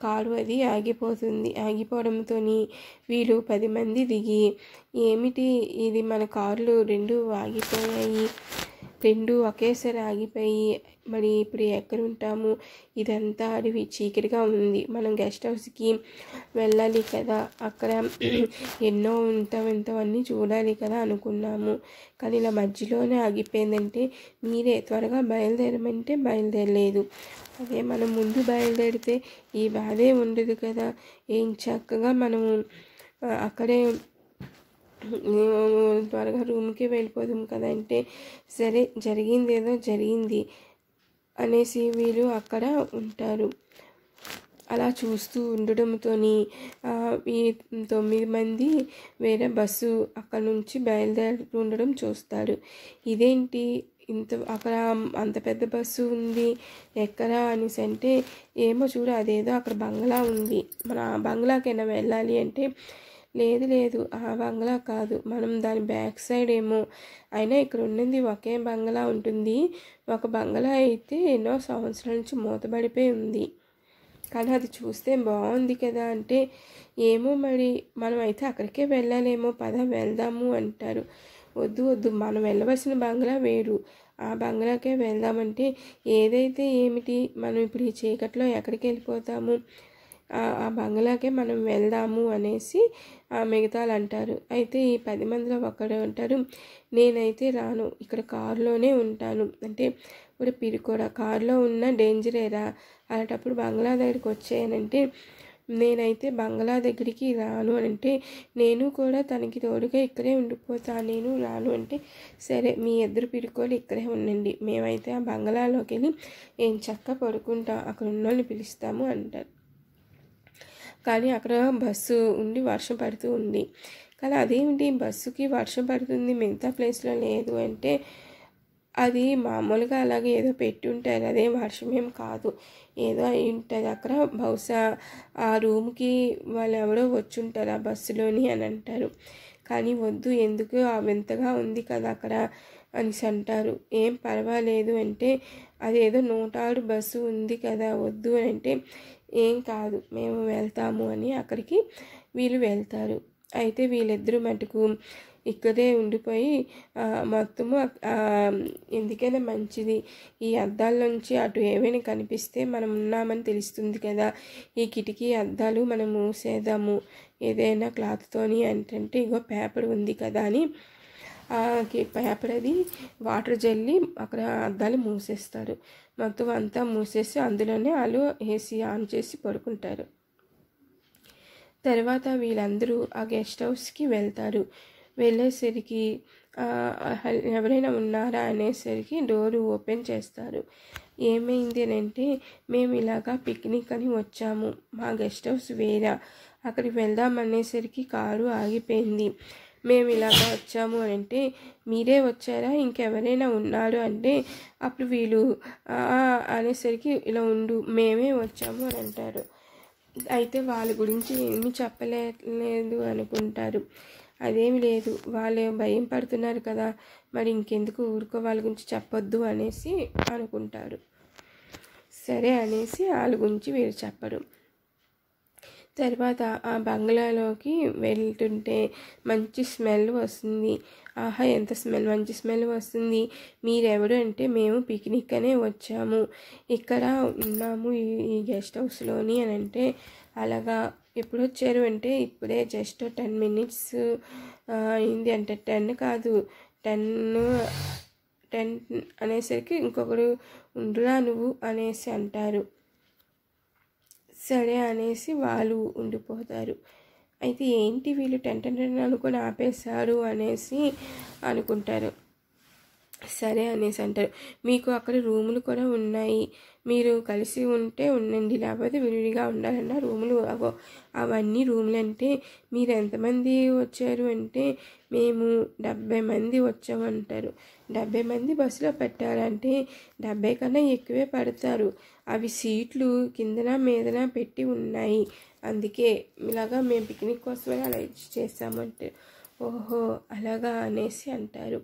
కారు అది ఆగిపోతుంది. ఆగిపోవడంతో వీళ్ళు 10 మంది దిగి ఏమిటి ఇది, మన కార్లు 2 ఆగిపోయాయి, 2 ఒకేసారి ఆగిపోయి మరి ఇప్పుడు ఎక్కడ ఉంటాము, ఇదంతా అడవి చీకటిగా ఉంది, మనం గెస్ట్ హౌస్కి వెళ్ళాలి కదా, అక్కడ ఎన్నో వింతవన్నీ చూడాలి కదా అనుకున్నాము, కానీ ఇలా మధ్యలోనే ఆగిపోయిందంటే మీరే త్వరగా బయలుదేరమంటే బయలుదేరలేదు, అదే మనం ముందు బయలుదేరితే ఈ బాధే ఉండదు కదా, ఏం చక్కగా మనము అక్కడే త్వరగా రూమ్కి వెళ్ళిపోదాం కదా అంటే సరే జరిగింది ఏదో జరిగింది అనేసి వీళ్ళు అక్కడ ఉంటారు. అలా చూస్తూ ఉండడంతో ఈ 9 మంది వేరే బస్సు అక్కడ నుంచి బయలుదేరి ఉండడం చూస్తాడు. ఇదేంటి అక్కడ అంత పెద్ద బస్సు ఉంది ఎక్కడా అనేసి అంటే ఏమో చూడు అదేదో అక్కడ బంగ్లా ఉంది, మన ఆ బంగ్లాకైనా వెళ్ళాలి అంటే లేదు ఆ బంగ్లా కాదు, మనం దాని బ్యాక్ సైడ్ ఏమో, అయినా ఇక్కడ ఉన్నది ఒకే బంగ్లా ఉంటుంది, ఒక బంగ్లా అయితే ఎన్నో సంవత్సరాల నుంచి మూతబడిపోయి ఉంది, కానీ అది చూస్తే బాగుంది కదా అంటే ఏమో మరి మనం అయితే అక్కడికే వెళ్ళాలేమో, పద వెళ్దాము అంటారు. వద్దు మనం వెళ్ళవలసిన బంగ్లా వేరు, ఆ బంగ్లాకే వెళ్దామంటే ఏదైతే ఏమిటి, మనం ఇప్పుడు ఈ చీకట్లో ఎక్కడికి వెళ్ళిపోతాము, ఆ బంగ్లాకే మనం వెళ్దాము అనేసి మిగతాలు అంటారు. అయితే ఈ 10 మందిలో ఒకడు అంటారు, నేనైతే రాను, ఇక్కడ కారులోనే ఉంటాను అంటే ఇప్పుడు కూడా కారులో ఉన్న డేంజరేరా, అలాంటప్పుడు బంగ్లా దగ్గరికి వచ్చాయనంటే నేనైతే బంగ్లా దగ్గరికి రాను అంటే, నేను కూడా తనకి తోడుగా ఇక్కడే ఉండిపోతా, నేను రాను అంటే, సరే మీ ఇద్దరు పిడుకోలు ఇక్కడే ఉండండి, మేమైతే ఆ బంగ్లాలోకి వెళ్ళి ఏం చక్క పడుకుంటాం, అక్కడ ఉన్న వాళ్ళని పిలుస్తాము అంటారు. కానీ అక్కడ బస్సు ఉండి వర్షం పడుతూ ఉంది. కానీ అదేమిటి బస్సుకి వర్షం పడుతుంది మిగతా ప్లేస్లో లేదు అంటే, అది మామూలుగా అలాగే ఏదో పెట్టి ఉంటారు, అదే వర్షం ఏం కాదు, ఏదో అయి ఉంటుంది అక్కడ, బహుశా ఆ రూమ్కి వాళ్ళు ఎవరో వచ్చి ఉంటారు ఆ బస్సులోని అని అంటారు. కానీ వద్దు, ఎందుకు వింతగా ఉంది కదా అక్కడ అనేసి అంటారు. ఏం పర్వాలేదు అంటే, అదేదో 106 బస్సు ఉంది కదా, వద్దు అని అంటే, ఏం కాదు మేము వెళ్తాము అని అక్కడికి వీళ్ళు వెళ్తారు. అయితే వీళ్ళిద్దరూ మటుకు ఇక్కడే ఉండిపోయి మొత్తము ఎందుకైనా మంచిది, ఈ అద్దాల్లోంచి అటు ఏమైనా కనిపిస్తే మనం ఉన్నామని తెలుస్తుంది కదా, ఈ కిటికీ అద్దాలు మనం మూసేద్దాము ఏదైనా క్లాత్తోని అంటే, ఇగో పేపర్ ఉంది కదా అని పేపర్ అది వాటర్ జల్లి అక్కడ అద్దాలు మూసేస్తారు. మొత్తం అంతా మూసేసి అందులోనే వాళ్ళు ఏసీ ఆన్ చేసి పడుకుంటారు. తర్వాత వీళ్ళందరూ ఆ గెస్ట్ హౌస్కి వెళ్తారు. వెళ్ళేసరికి ఎవరైనా ఉన్నారా అనేసరికి డోరు ఓపెన్ చేస్తారు. ఏమైంది అని అంటే, మేము ఇలాగా పిక్నిక్ అని వచ్చాము, మా గెస్ట్ హౌస్ వేరే, అక్కడికి వెళ్దాం అనేసరికి కారు ఆగిపోయింది, మేము ఇలాగ వచ్చాము అని అంటే, మీరే వచ్చారా ఇంకెవరైనా ఉన్నారు అంటే, అప్పుడు వీళ్ళు అనేసరికి ఇలా ఉండు మేమే వచ్చాము అని అంటారు. అయితే వాళ్ళ గురించి ఏమీ చెప్పలేదు అనుకుంటారు. అదేమి లేదు, వాళ్ళు భయం పడుతున్నారు కదా, మరి ఇంకెందుకు ఊరుకో వాళ్ళ గురించి చెప్పొద్దు అనేసి అనుకుంటారు. సరే అనేసి వాళ్ళ గురించి వీరు చెప్పరు. తర్వాత ఆ బంగ్లాలోకి వెళ్తుంటే మంచి స్మెల్ వస్తుంది. ఆహా ఎంత మంచి స్మెల్ వస్తుంది, మీరెవరు అంటే, మేము పిక్నిక్ అనే వచ్చాము, ఇక్కడ ఉన్నాము ఈ గెస్ట్ హౌస్లోని అని అంటే, అలాగా ఎప్పుడు వచ్చారు అంటే, ఇప్పుడే జస్ట్ 10 minutes అయింది అంటే, 10 కాదు 10 అనేసరికి ఇంకొకరు ఉండురా నువ్వు అనేసి అంటారు. సరే అనేసి వాళ్ళు ఉండిపోతారు. అయితే ఏంటి వీళ్ళు 10 అనుకొని ఆపేశారు అనేసి అనుకుంటారు. సరే అనేసి అంటారు. మీకు అక్కడ రూములు కూడా ఉన్నాయి, మీరు కలిసి ఉంటే ఉండండి, లేకపోతే విడివిడిగా ఉండాలన్న రూములు అవన్నీ రూములు అంటే, మీరు ఎంతమంది వచ్చారు అంటే, మేము 70 మంది వచ్చామంటారు. 70 మంది బస్సులో పెట్టారంటే 70 కన్నా ఎక్కువే పడతారు, అవి సీట్లు కిందన మీదన పెట్టి ఉన్నాయి, అందుకే ఇలాగా మేము పిక్నిక్ కోసమే అలా చేస్తామంటే, ఓహో అలాగా అనేసి అంటారు.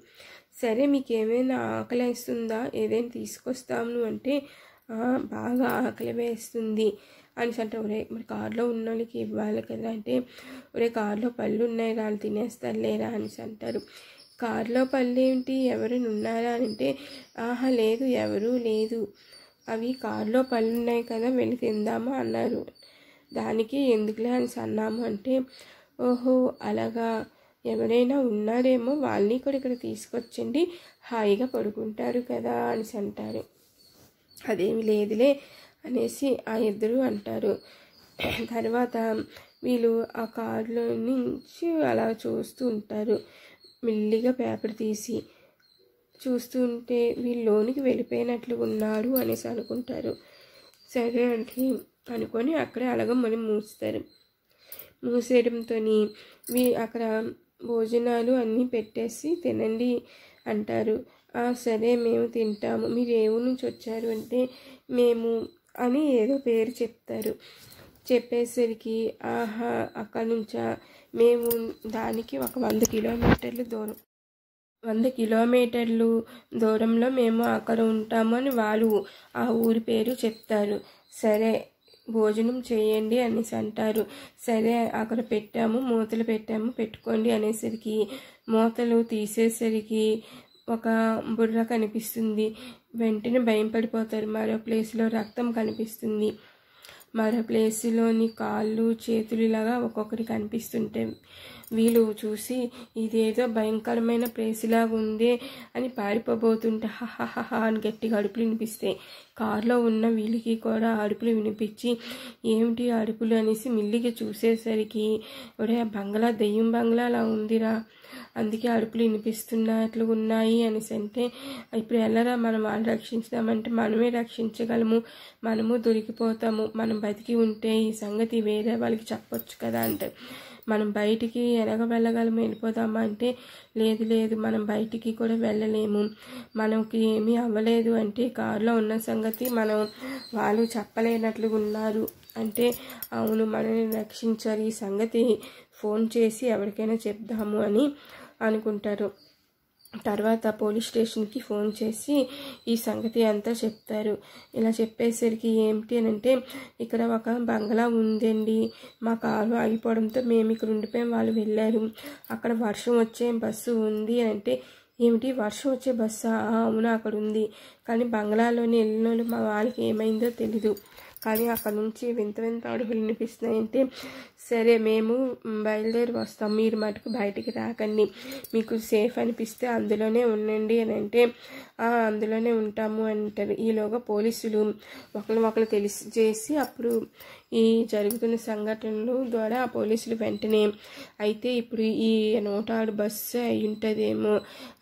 సరే మీకు ఏమైనా ఆకలి వేస్తుందా, ఏదైనా తీసుకొస్తాము అంటే, బాగా ఆకలి వేస్తుంది అనేసి అంటే, ఒరే మరి కారులో ఉన్న వాళ్ళకి ఇవ్వాలి కదా అంటే, ఒరే కారులో పళ్ళు ఉన్నాయి వాళ్ళు తినేస్తారు లేరా అనేసి అంటారు. కారులో పళ్ళు ఏమిటి, ఎవరైనా ఉన్నారా అని అంటే, ఆహా లేదు ఎవరూ లేదు, అవి కారులో పళ్ళు ఉన్నాయి కదా వెళ్ళి తిందామా అన్నారు, దానికి ఎందుకులే అనేసి అన్నాము అంటే, ఓహో అలాగా ఎవరైనా ఉన్నారేమో వాళ్ళని కూడా ఇక్కడ తీసుకొచ్చండి, హాయిగా పడుకుంటారు కదా అనేసి అంటారు. అదేమి లేదులే అనేసి ఆ ఇద్దరు అంటారు. తర్వాత వీళ్ళు ఆ కారులో నుంచి అలా చూస్తూ ఉంటారు. మెల్లిగా పేపర్ తీసి చూస్తుంటే వీళ్ళు లోనికి వెళ్ళిపోయినట్లు ఉన్నారు అనేసి అనుకుంటారు. సరే అంటే అనుకొని అక్కడే అలాగ మనం మూస్తారు. మూసేయడంతో అక్కడ భోజనాలు అన్నీ పెట్టేసి తినండి అంటారు. సరే మేము తింటాము, మీరు ఏ ఊరు నుంచి వచ్చారు అంటే, మేము అని ఏదో పేరు చెప్తారు. చెప్పేసరికి ఆహా అక్కడ నుంచా, మేము దానికి ఒక 100 కిలోమీటర్లు దూరం, 100 కిలోమీటర్లు దూరంలో మేము అక్కడ ఉంటాము అని వాళ్ళు ఆ ఊరి పేరు చెప్తారు. సరే భోజనం చేయండి అనేసి అంటారు. సరే అక్కడ పెట్టాము, మూతలు పెట్టాము పెట్టుకోండి అనేసరికి మూతలు తీసేసరికి ఒక బుర్ర కనిపిస్తుంది. వెంటనే భయం పడిపోతారు. మరో ప్లేస్లో రక్తం కనిపిస్తుంది, మరో ప్లేస్లోని కాళ్ళు చేతులు ఇలాగా ఒక్కొక్కటి కనిపిస్తుంటే వీళ్ళు చూసి ఇదేదో భయంకరమైన ప్లేస్లాగా ఉంది అని పారిపోబోతుంటే హహహహ అని గట్టిగా అరుపులు వినిపిస్తాయి. కారులో ఉన్న వీళ్ళకి కూడా అరుపులు వినిపించి ఏమిటి అరుపులు అనేసి మిల్లికి చూసేసరికి ఒరే బంగ్లా దెయ్యం బంగ్లా అలా ఉందిరా, అందుకే అరుపులు వినిపిస్తున్నట్లు ఉన్నాయి అనేసి అంటే ఇప్పుడు ఎలారా మనం వాళ్ళు రక్షించుదామంటే మనమే రక్షించగలము, మనము దొరికిపోతాము, మనం బతికి ఉంటే ఈ సంగతి వేరే వాళ్ళకి చెప్పొచ్చు కదా అంటే మనం బయటికి ఎలాగ వెళ్ళగలము, వెళ్ళిపోదామా అంటే లేదు లేదు మనం బయటికి కూడా వెళ్ళలేము, మనకి ఏమీ అవ్వలేదు అంటే కారులో ఉన్న సంగతి వాళ్ళు చెప్పలేనట్లుగా ఉన్నారు అంటే అవును మనల్ని రక్షించారు, ఈ సంగతి ఫోన్ చేసి ఎవరికైనా చెప్దాము అని అనుకుంటారు. తర్వాత పోలీస్ స్టేషన్కి ఫోన్ చేసి ఈ సంగతి అంతా చెప్తారు. ఇలా చెప్పేసరికి ఏమిటి అని అంటే ఇక్కడ ఒక బంగ్లా ఉందండి, మా కారు ఆగిపోవడంతో మేము ఇక్కడ ఉండిపోయాం, వాళ్ళు వెళ్ళారు, అక్కడ వర్షం వచ్చే బస్సు ఉంది అంటే ఏమిటి వర్షం వచ్చే బస్సా, అవునా అక్కడ ఉంది, కానీ బంగ్లాలోని వెళ్ళిన వాళ్ళు మా వాళ్ళకి ఏమైందో తెలీదు, కానీ అక్కడ నుంచి వింత వింత అడుగులు వినిపిస్తున్నాయంటే సరే మేము బయలుదేరి వస్తాం, మీరు మటుకు బయటికి రాకండి, మీకు సేఫ్ అనిపిస్తే అందులోనే ఉండండి అని అంటే అందులోనే ఉంటాము అంటారు. ఈలోగా పోలీసులు ఒకరు తెలియజేసి అప్పుడు ఈ జరుగుతున్న సంఘటనలు ద్వారా ఆ పోలీసులు వెంటనే అయితే ఇప్పుడు ఈ 106 బస్సు అయి ఉంటుందేమో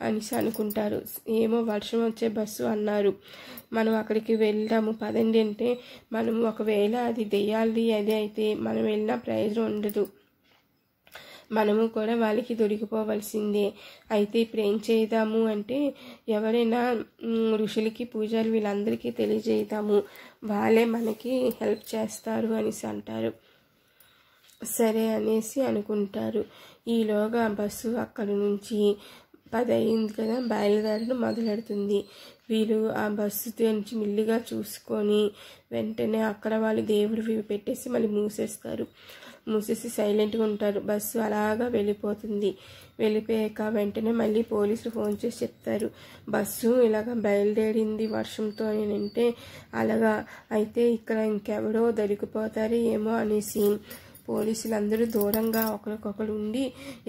అనేసి అనుకుంటారు. ఏమో వర్షం వచ్చే బస్సు అన్నారు, మనం అక్కడికి వెళ్దాము పదండి అంటే మనము ఒకవేళ అది దెయ్యాలి అది అయితే మనం వెళ్ళిన ప్రయోజనం ఉండదు, మనము కూడా వాళ్ళకి దొరికిపోవలసిందే, అయితే ఇప్పుడు ఏం చేద్దాము అంటే ఎవరైనా ఋషులకి పూజారి వీళ్ళందరికీ తెలియజేద్దాము, వాళ్ళే మనకి హెల్ప్ చేస్తారు అనేసి అంటారు. సరే అనేసి అనుకుంటారు. ఈలోగా బస్సు అక్కడి నుంచి 10 అయింది కదా బయలుదేరడం మొదలెడుతుంది. వీళ్ళు ఆ బస్సు నుంచి మెల్లిగా చూసుకొని వెంటనే అక్కడ వాళ్ళు దేవుడివి పెట్టేసి మళ్ళీ మూసేసి సైలెంట్గా ఉంటారు. బస్సు అలాగా వెళ్ళిపోతుంది. వెళ్ళిపోయాక వెంటనే మళ్ళీ పోలీసులు ఫోన్ చేసి చెప్తారు బస్సు ఇలాగ బయలుదేరింది వర్షంతో అని అంటే అలాగా అయితే ఇక్కడ ఇంకెవడో దొరికిపోతారు ఏమో అనేసి పోలీసులు అందరూ దూరంగా ఒకరికొకరు ఉండి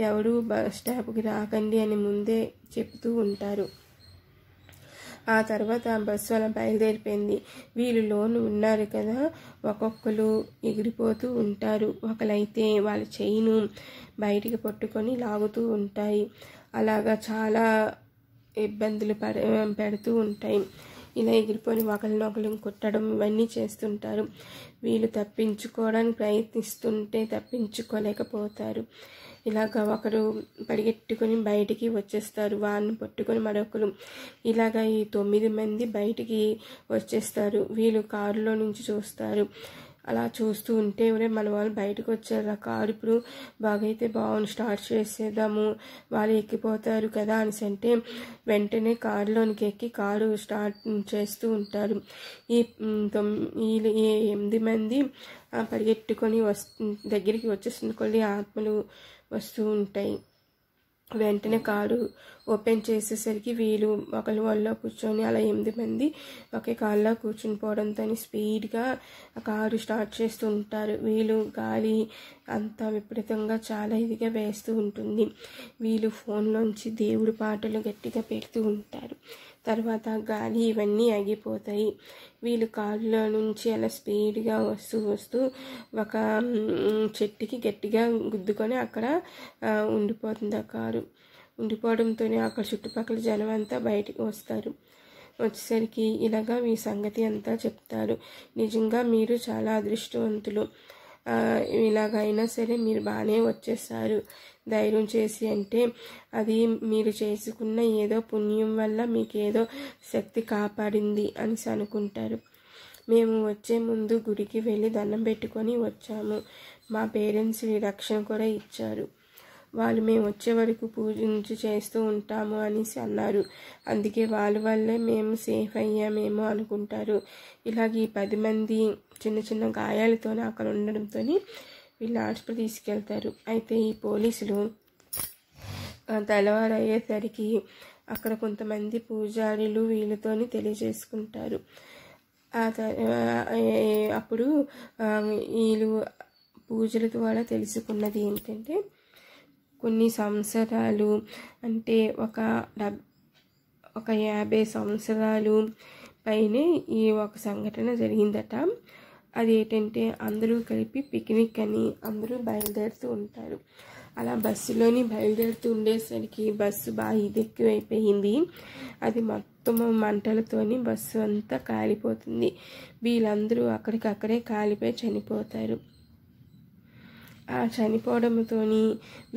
ఎవరు బస్ స్టాప్కి రాకండి అని ముందే చెప్తూ ఉంటారు. ఆ తర్వాత బస్సు అలా బయలుదేరిపోయింది. వీళ్ళు లోను ఉన్నారు కదా ఒక్కొక్కరు ఎగిరిపోతూ ఉంటారు, ఒకరైతే వాళ్ళ చైను బయటికి పట్టుకొని లాగుతూ ఉంటాయి, అలాగా చాలా ఇబ్బందులు పెడుతూ ఉంటాయి. ఇలా ఎగిరిపోయి ఒకరినొకరు కొట్టడం ఇవన్నీ చేస్తుంటారు. వీళ్ళు తప్పించుకోవడానికి ప్రయత్నిస్తుంటే తప్పించుకోలేకపోతారు. ఇలాగ ఒకరు పరిగెట్టుకొని బయటికి వచ్చేస్తారు, వారిని పట్టుకొని మరొకరు ఇలాగ ఈ 9 మంది బయటికి వచ్చేస్తారు. వీళ్ళు కారులో నుంచి చూస్తారు. అలా చూస్తూ ఉంటే మన వాళ్ళు బయటకు వచ్చారు, ఆ కారు ఇప్పుడు బాగైతే బాగుంది స్టార్ట్ చేసేద్దాము వాళ్ళు ఎక్కిపోతారు కదా అనేసి అంటే వెంటనే కారులోనికి ఎక్కి కారు స్టార్ట్ చేస్తూ ఉంటారు. ఈ 8 మంది పరిగెట్టుకొని దగ్గరికి వచ్చేసిన కొద్ది ఆత్మలు వస్తూ ఉంటాయి. వెంటనే కారు ఓపెన్ చేసేసరికి వీళ్ళు ఒకరి వాళ్ళలో కూర్చొని అలా 8 మంది ఒకే కారులో కూర్చుని పోవడంతో స్పీడ్గా ఆ కారు స్టార్ట్ చేస్తూ ఉంటారు. వీళ్ళు గాలి అంతా విపరీతంగా చాలా ఇదిగా వేస్తూ ఉంటుంది. వీళ్ళు ఫోన్లోంచి దేవుడి పాటలు గట్టిగా పెడుతూ ఉంటారు. తర్వాత గాలి ఇవన్నీ ఆగిపోతాయి. వీళ్ళు కారులో నుంచి అలా స్పీడ్గా వస్తూ ఒక చెట్టుకి గట్టిగా గుద్దుకొని అక్కడ ఉండిపోతుంది. ఆ కారు ఉండిపోవడంతో అక్కడ చుట్టుపక్కల జనం అంతా బయటికి వస్తారు. వచ్చేసరికి ఇలాగా మీ సంగతి అంతా చెప్తారు. నిజంగా మీరు చాలా అదృష్టవంతులు, ఇలాగైనా సరే మీరు బాగానే వచ్చేసారు ధైర్యం చేసి అంటే అది మీరు చేసుకున్న ఏదో పుణ్యం వల్ల మీకు ఏదో శక్తి కాపాడింది అనేసి అనుకుంటారు. మేము వచ్చే ముందు గుడికి వెళ్ళి దండం పెట్టుకొని వచ్చాము, మా పేరెంట్స్ రక్షణ కూడా ఇచ్చారు, వాళ్ళు మేము వచ్చే వరకు పూజించి చేస్తూ ఉంటాము అనేసి అన్నారు, అందుకే వాళ్ళ వల్లే మేము సేఫ్ అయ్యామేమో అనుకుంటారు. ఇలాగ ఈ 10 మంది చిన్న చిన్న గాయాలతో అక్కడ ఉండడంతో వీళ్ళు హాస్పిటల్ తీసుకెళ్తారు. అయితే ఈ పోలీసులు తెల్లవారు అయ్యేసరికి అక్కడ కొంతమంది పూజారులు వీళ్ళతోని తెలియజేసుకుంటారు. అప్పుడు వీళ్ళు పూజల ద్వారా తెలుసుకున్నది ఏంటంటే కొన్ని సంవత్సరాలు అంటే ఒక 50 సంవత్సరాలు పైనే ఈ ఒక సంఘటన జరిగిందట. అదేంటంటే అందరూ కలిపి పిక్నిక్ అని అందరూ బయలుదేరుతూ ఉంటారు. అలా బస్సులోని బయలుదేరుతూ ఉండేసరికి బస్సు బాగా ఎక్కువైపోయింది. అది మొత్తం మంటలతోని బస్సు అంతా కాలిపోతుంది. వీళ్ళందరూ అక్కడికక్కడే కాలిపోయి చనిపోతారు. ఆ చనిపోవడంతో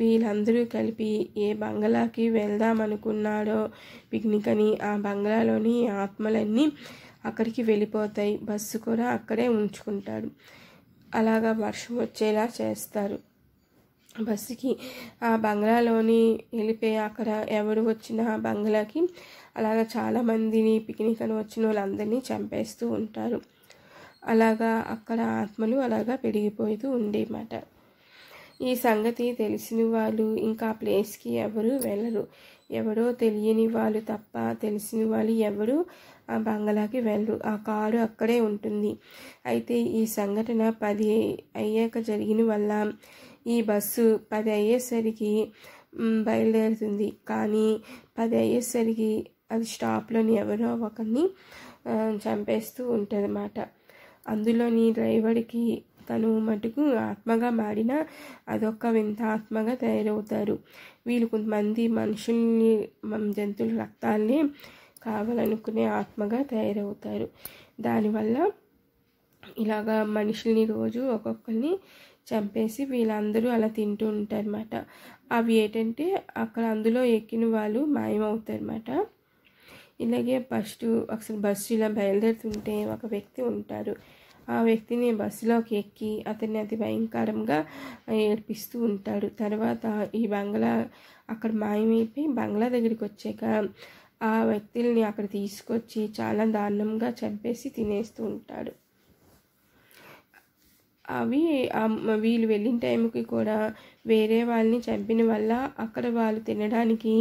వీళ్ళందరూ కలిపి ఏ బంగ్లాకి వెళ్దామనుకున్నాడో పిక్నిక్ అని, ఆ బంగ్లాలోని ఆత్మలన్నీ అక్కడికి వెళ్ళిపోతాయి. బస్సు కూడా అక్కడే ఉంచుకుంటాడు. అలాగా వర్షం వచ్చేలా చేస్తారు. బస్సుకి ఆ బంగ్లాలోని వెళ్ళిపోయి అక్కడ ఎవరు వచ్చినా ఆ బంగ్లాకి అలాగా చాలామందిని పిక్నిక్ అని వచ్చిన వాళ్ళందరినీ చంపేస్తూ ఉంటారు. అలాగా అక్కడ ఆత్మలు అలాగా పెరిగిపోతూ ఉండేమాట. ఈ సంగతి తెలిసిన వాళ్ళు ఇంకా ఆ ప్లేస్కి ఎవరు వెళ్ళరు. ఎవరో తెలియని వాళ్ళు తప్ప తెలిసిన వాళ్ళు ఎవరు ఆ బంగ్లాకి వెళ్ళరు. ఆ కారు అక్కడే ఉంటుంది. అయితే ఈ సంఘటన 10 అయ్యాక జరిగిన వల్ల ఈ బస్సు 10 అయ్యేసరికి బయలుదేరుతుంది. కానీ 10 అయ్యేసరికి అది స్టాప్లోని ఎవరో ఒకరిని చంపేస్తూ ఉంటుంది అన్నమాట. అందులోని డ్రైవర్కి తను మటుకు ఆత్మగా మారిన అదొక వింత ఆత్మగా తయారవుతారు. వీళ్ళు కొంతమంది మనుషుల్ని జంతువుల రక్తాల్ని కావాలనుకునే ఆత్మగా తయారవుతారు. దానివల్ల ఇలాగా మనుషుల్ని రోజు ఒక్కొక్కరిని చంపేసి వీళ్ళందరూ అలా తింటూ ఉంటారన్నమాట. అవి ఏంటంటే అక్కడ అందులో ఎక్కిన వాళ్ళు మాయమవుతారన్నమాట. ఇలాగే అసలు బస్సు ఇలా బయలుదేరుతుంటే ఒక వ్యక్తి ఉంటారు. ఆ వ్యక్తిని బస్సులోకి ఎక్కి అతన్ని అతి భయంకరంగా ఏడిపిస్తూ ఉంటాడు. తర్వాత ఈ బంగ్లా అక్కడ మాయమైపోయి బంగ్లా దగ్గరికి వచ్చాక ఆ వ్యక్తుల్ని అక్కడ తీసుకొచ్చి చాలా దారుణంగా చంపేసి తినేస్తూ ఉంటాడు. అవి వీళ్ళు వెళ్ళిన టైంకి కూడా వేరే వాళ్ళని చంపిన వల్ల అక్కడ వాళ్ళు తినడానికి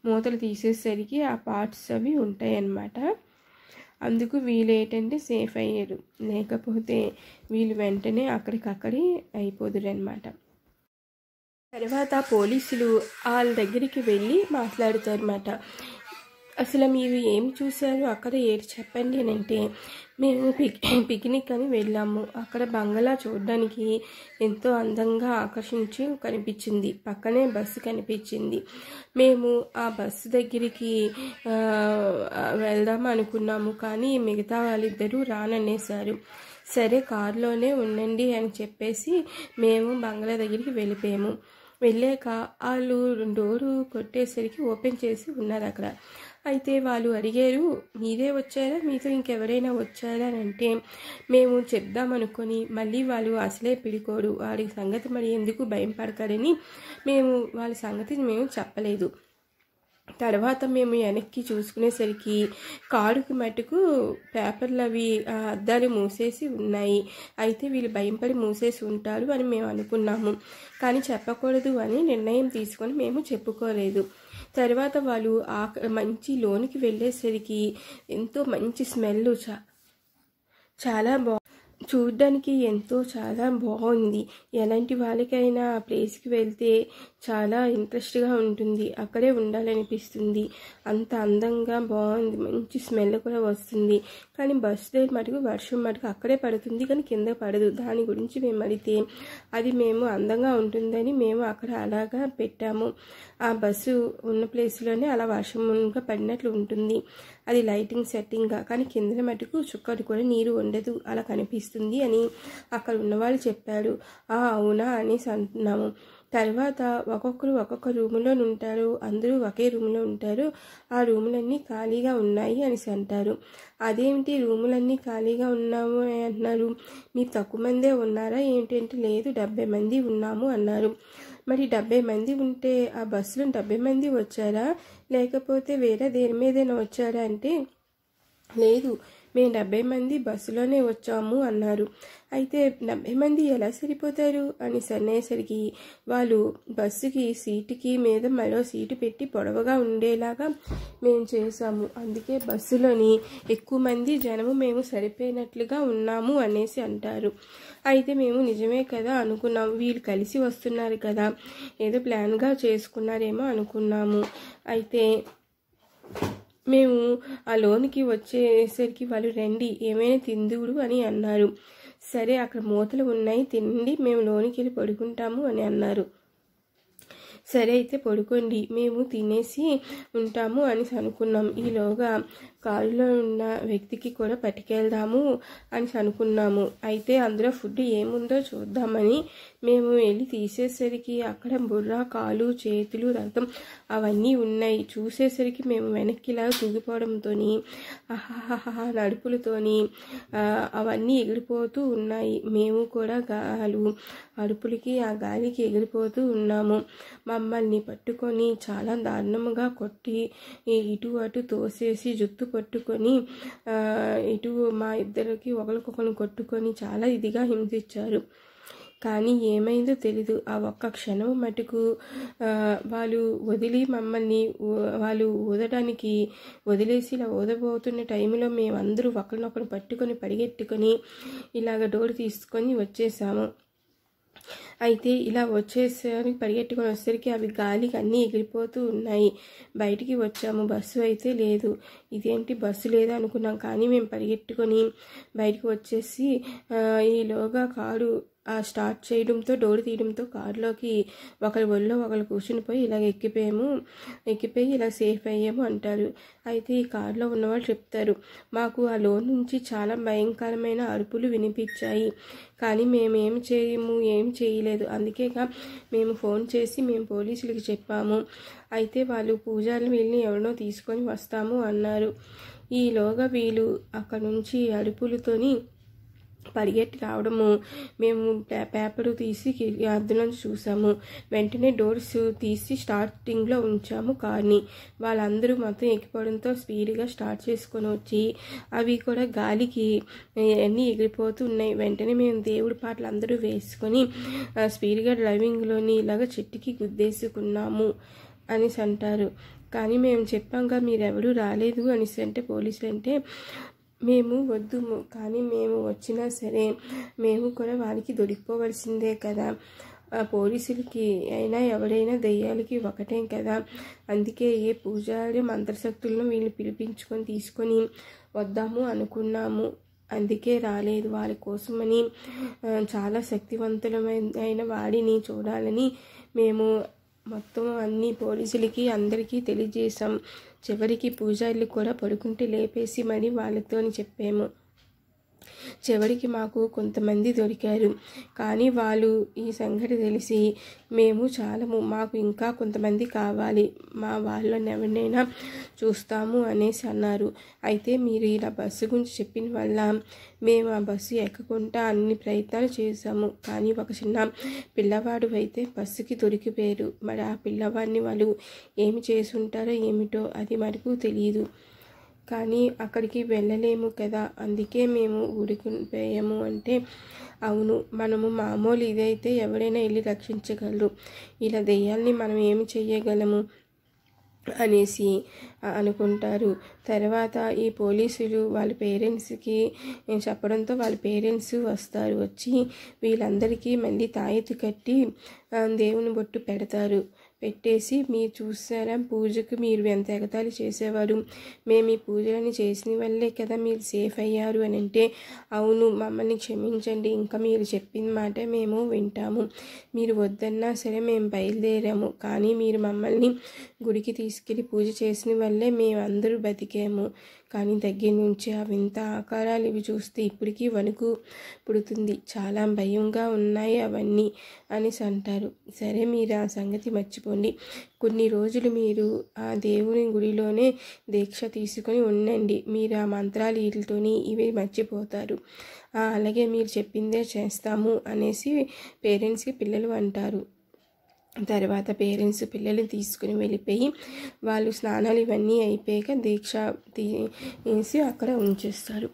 మూతలు తీసేసరికి ఆ పార్ట్స్ అవి ఉంటాయి అన్నమాట. అందుకు వీళ్ళు ఏంటంటే సేఫ్ అయ్యారు. లేకపోతే వీళ్ళు వెంటనే అక్కడికక్కడే అయిపోదురు అన్నమాట. తర్వాత పోలీసులు వాళ్ళ దగ్గరికి వెళ్ళి మాట్లాడుతారన్నమాట. అసలు మీరు ఏం చూశారు అక్కడ ఏది చెప్పండి అని అంటే, మేము పిక్నిక్ అని వెళ్ళాము. అక్కడ బంగ్లా చూడడానికి ఎంతో అందంగా ఆకర్షించి కనిపించింది. పక్కనే బస్సు కనిపించింది. మేము ఆ బస్సు దగ్గరికి వెళ్దాం అనుకున్నాము. కానీ మిగతా వాళ్ళిద్దరూ రాననేశారు. సరే కారులోనే ఉండండి అని చెప్పేసి మేము బంగ్లా దగ్గరికి వెళ్ళిపోయాము. వెళ్ళాక వాళ్ళు డోరు కొట్టేసరికి ఓపెన్ చేసి ఉన్నారు అక్కడ. అయితే వాళ్ళు అడిగారు, మీరే వచ్చారా, మీతో ఇంకెవరైనా వచ్చారా అని అంటే, మేము చెప్దామనుకొని మళ్ళీ వాళ్ళు అసలే పిడికోడు, వాడి సంగతి మరి ఎందుకు భయం పడతారని వాళ్ళ సంగతి మేము చెప్పలేదు. తర్వాత మేము వెనక్కి చూసుకునేసరికి కారుకి మటుకు పేపర్లు అవి అద్దాలు మూసేసి ఉన్నాయి. అయితే వీళ్ళు భయంపడి మూసేసి ఉంటారు అని మేము అనుకున్నాము. కానీ చెప్పకూడదు అని నిర్ణయం తీసుకొని మేము చెప్పుకోలేదు. తర్వాత వాళ్ళు మంచి లోనికి వెళ్ళేసరికి ఎంతో మంచి స్మెల్ చాలా చూడ్డానికి చాలా బాగుంది. ఎలాంటి వాళ్ళకైనా ఆ ప్లేస్కి వెళ్తే చాలా ఇంట్రెస్ట్గా ఉంటుంది. అక్కడే ఉండాలనిపిస్తుంది. అంత అందంగా బాగుంది. మంచి స్మెల్ కూడా వస్తుంది. కానీ బస్సు దగ్గర మటుకు వర్షం మటుకు అక్కడే పడుతుంది, కానీ కింద పడదు. దాని గురించి మేము అడిగితే అది మేము అందంగా ఉంటుందని మేము అక్కడ అలాగా పెట్టాము. ఆ బస్సు ఉన్న ప్లేస్లోనే అలా వర్షంగా పడినట్లు ఉంటుంది. అది లైటింగ్ సెట్టింగ్గా, కానీ కింద మటుకు చుక్కటి కూడా నీరు ఉండదు, అలా కనిపిస్తుంది అని అక్కడ ఉన్నవాళ్ళు చెప్పారు. అవునా అనేసి అంటున్నాము. తర్వాత ఒక్కొక్కరు ఒక్కొక్క రూములో ఉంటారు. అందరూ ఒకే రూమ్లో ఉంటారు. ఆ రూములన్నీ ఖాళీగా ఉన్నాయి అనేసి అంటారు. అదేమిటి రూములన్నీ ఖాళీగా ఉన్నాము అని అంటున్నారు, మీరు తక్కువ మందే ఉన్నారా ఏంటంటే, లేదు 70 మంది ఉన్నాము అన్నారు. మరి 70 మంది ఉంటే ఆ బస్సులో 70 మంది వచ్చారా లేకపోతే వేరే దేని మీదైనా వచ్చారా అంటే, లేదు మేము 70 మంది బస్సులోనే వచ్చాము అన్నారు. అయితే 70 మంది ఎలా సరిపోతారు అని అనేసరికి వాళ్ళు బస్సుకి సీటుకి మీద మరో సీటు పెట్టి పొడవుగా ఉండేలాగా మేము చేసాము. అందుకే బస్సులోని ఎక్కువ మంది జనము మేము సరిపోయినట్లుగా ఉన్నాము అనేసి అంటారు. అయితే మేము నిజమే కదా అనుకున్నాము. వీళ్ళు కలిసి వస్తున్నారు కదా, ఏదో ప్లాన్గా చేసుకున్నారేమో అనుకున్నాము. అయితే మేము ఆ లోనికి వచ్చేసరికి వాళ్ళు రండి ఏమైనా తిందువుడు అని అన్నారు. సరే అక్కడ మూతలు ఉన్నాయి తినండి, మేము లోనికి వెళ్ళి పడుకుంటాము అని అన్నారు. సరే అయితే పడుకోండి, మేము తినేసి ఉంటాము అని అనుకున్నాం. ఈలోగా కారులో ఉన్న వ్యక్తికి కూడా పట్టుకెళ్దాము అని అనుకున్నాము. అయితే అందులో ఫుడ్ ఏముందో చూద్దామని మేము వెళ్ళి తీసేసరికి అక్కడ బుర్ర, కాలు, చేతులు, రక్తం అవన్నీ ఉన్నాయి. చూసేసరికి మేము వెనక్కిలా తూగిపోవడంతో ఆహాహా నడుపులతోని అవన్నీ ఎగిరిపోతూ ఉన్నాయి. మేము కూడా అరుపులకి ఆ గాలికి ఎగిరిపోతూ ఉన్నాము. మమ్మల్ని పట్టుకొని చాలా దారుణంగా కొట్టి ఇటు అటు తోసేసి జుత్తు పట్టుకొని ఇటు మా ఇద్దరికి ఒకరికొకరు కొట్టుకొని చాలా ఇదిగా హింసించారు. కానీ ఏమైందో తెలీదు. ఆ ఒక్క క్షణం మటుకు వాళ్ళు మమ్మల్ని వాళ్ళు ఊదడానికి వదిలేసి ఇలా ఊదబోతున్న టైంలో మేమందరూ ఒకరినొకరు పట్టుకొని పరిగెట్టుకొని ఇలాగ డోర్ తీసుకొని వచ్చేసాము. అయితే ఇలా వచ్చేసరికి పరిగెట్టుకొని వచ్చేసరికి అవి గాలికి అన్నీ ఎగిరిపోతూ ఉన్నాయి. బయటికి వచ్చాము, బస్సు అయితే లేదు. ఇదేంటి బస్సు లేదు అనుకున్నాం. కానీ మేము పరిగెట్టుకొని బయటకు వచ్చేసి ఈలోగా కారు స్టార్ట్ చేయడంతో డోర్ తీయడంతో కారులోకి ఒకరి ఒళ్ళో ఒకరు కూర్చుని పోయి ఇలాగ ఎక్కిపోయి ఇలా సేఫ్ అయ్యాము అంటారు. అయితే ఈ కారులో ఉన్నవాళ్ళు చెప్తారు, మాకు ఆ లోన్ నుంచి చాలా భయంకరమైన అరుపులు వినిపించాయి. కానీ మేమేం చేయలేదు. అందుకేగా మేము ఫోన్ చేసి మేము పోలీసులకి చెప్పాము. అయితే వాళ్ళు పూజారులు వీళ్ళని ఎవరినో తీసుకొని వస్తాము అన్నారు. ఈలోగా వీళ్ళు అక్కడ నుంచి అరుపులతోని పరిగెట్టి రావడము మేము పేపరు తీసి అద్దులోంచి చూసాము. వెంటనే డోర్స్ తీసి స్టార్టింగ్లో ఉంచాము కార్ని. వాళ్ళందరూ మొత్తం ఎక్కిపోవడంతో స్పీడ్గా స్టార్ట్ చేసుకొని వచ్చి అవి కూడా గాలికి అన్నీ ఎగిరిపోతూ ఉన్నాయి. వెంటనే మేము దేవుడి పాటలు అందరూ వేసుకొని స్పీడ్గా డ్రైవింగ్లోని ఇలాగ చెట్టుకి గుద్దేసుకున్నాము అనేసి అంటారు. కానీ మేము చెప్పాంగా మీరెవరూ రాలేదు అనేసి అంటే పోలీసులు అంటే మేము వద్దు, కానీ మేము వచ్చినా సరే మేము కూడా వాళ్ళకి దొరికిపోవలసిందే కదా, పోలీసులకి అయినా ఎవరైనా దెయ్యాలకి ఒకటే కదా, అందుకే ఏ పూజారి మంత్రశక్తులను వీళ్ళు పిలిపించుకొని తీసుకొని వద్దాము అనుకున్నాము. అందుకే రాలేదు. వాళ్ళ కోసమని చాలా శక్తివంతులమైన వాడిని చూడాలని మేము మొత్తం అన్ని పోలీసులకి అందరికీ తెలియజేశాం. చివరికి పూజారులు కూడా పడుకుంటే లేపేసి మరి వాళ్ళతో చెప్పాము. చివరికి మాకు కొంతమంది దొరికారు. కానీ వాళ్ళు ఈ సంగతి తెలిసి మాకు ఇంకా కొంతమంది కావాలి, మా వాళ్ళని ఎవరినైనా చూస్తాము అనేసి అన్నారు. అయితే మీరు ఇలా బస్సు గురించి చెప్పిన వల్ల మేము ఆ బస్సు ఎక్కకుండా అన్ని ప్రయత్నాలు చేశాము. కానీ ఒక చిన్న పిల్లవాడు అయితే బస్సుకి దొరికిపోయారు. మరి ఆ పిల్లవాడిని వాళ్ళు ఏమి చేసుంటారో ఏమిటో అది మనకు తెలియదు. కానీ అక్కడికి వెళ్ళలేము కదా, అందుకే మేము ఊరుకుపోయాము అంటే అవును, మనము మామూలు ఇదైతే ఎవరైనా వెళ్ళి రక్షించగలరు, ఇలా దెయ్యాల్ని మనం ఏమి చెయ్యగలము అనేసి అనుకుంటారు. తర్వాత ఈ పోలీసులు వాళ్ళ పేరెంట్స్కి చెప్పడంతో వాళ్ళ పేరెంట్స్ వస్తారు. వచ్చి వీళ్ళందరికీ మళ్ళీ తాయెత్తు కట్టి దేవుని బొట్టు పెడతారు. పెట్టేసి మీరు చూసారా పూజకు మీరు ఎంత ఎగతాళి చేసేవారు, మేము ఈ పూజలని చేసిన వల్లే కదా మీరు సేఫ్ అయ్యారు అని అంటే అవును, మమ్మల్ని క్షమించండి, ఇంకా మీరు చెప్పిన మాట మేము వింటాము, మీరు వద్దన్నా సరే మేము బయలుదేరాము, కానీ మీరు మమ్మల్ని గుడికి తీసుకెళ్ళి పూజ చేసిన వల్లే మేమందరూ బతికాము. కానీ దగ్గర నుంచి ఆ వింత ఆకారాలు ఇవి చూస్తే ఇప్పటికీ వణుకు పుడుతుంది, చాలా భయంగా ఉన్నాయి అవన్నీ అనేసి అంటారు. సరే మీరు ఆ సంగతి మర్చిపోండి, కొన్ని రోజులు మీరు ఆ దేవుని గుడిలోనే దీక్ష తీసుకొని ఉండండి, మీరు ఆ మంత్రాలు వీటితోని ఇవి మర్చిపోతారు, అలాగే మీరు చెప్పిందే చేస్తాము అనేసి పేరెంట్స్కి పిల్లలు అంటారు. తర్వాత పేరెంట్స్ పిల్లల్ని తీసుకుని వెళ్ళిపోయి వాళ్ళు స్నానాలు ఇవన్నీ అయిపోయాక దీక్ష తీసి అక్కడ ఉంచేస్తారు.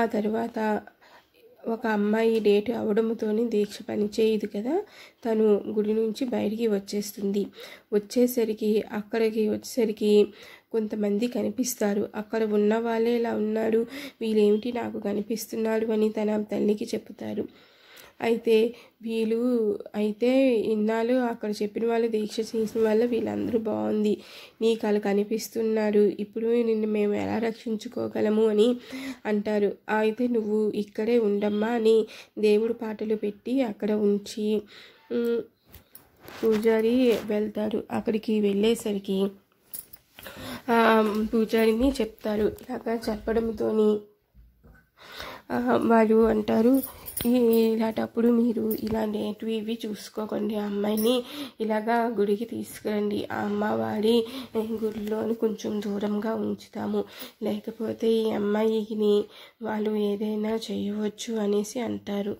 ఆ తర్వాత ఒక అమ్మాయి డేట్ అవడంతో దీక్ష పని చేయదు కదా, తను గుడి నుంచి బయటికి వచ్చేస్తుంది. అక్కడికి వచ్చేసరికి కొంతమంది కనిపిస్తారు. అక్కడ ఉన్న వాళ్ళే ఇలా ఉన్నాడు, వీళ్ళేమిటి నాకు కనిపిస్తున్నాడు అని తన తల్లికి చెప్తారు. అయితే ఇన్నాళ్ళు అక్కడ చెప్పిన వాళ్ళు దీక్ష చేసిన వల్ల వీళ్ళందరూ బాగుంది, నీకు వాళ్ళు కనిపిస్తున్నారు, ఇప్పుడు నిన్ను మేము ఎలా రక్షించుకోగలము అని అంటారు. అయితే నువ్వు ఇక్కడే ఉండమ్మా అని దేవుడు పాటలు పెట్టి అక్కడ ఉంచి పూజారి వెళ్తారు. అక్కడికి వెళ్ళేసరికి పూజారిని చెప్తారు. ఇలాగా చెప్పడంతో వాళ్ళు అంటారు, ఇలాంటప్పుడు మీరు ఇలాంటివి ఇవి చూసుకోకండి, అమ్మాయిని ఇలాగా గుడికి తీసుకురండి, ఆ అమ్మవారి గుడిలోని కొంచెం దూరంగా ఉంచుతాము, లేకపోతే ఈ అమ్మాయిని వాళ్ళు ఏదైనా చేయవచ్చు అనేసి అంటారు.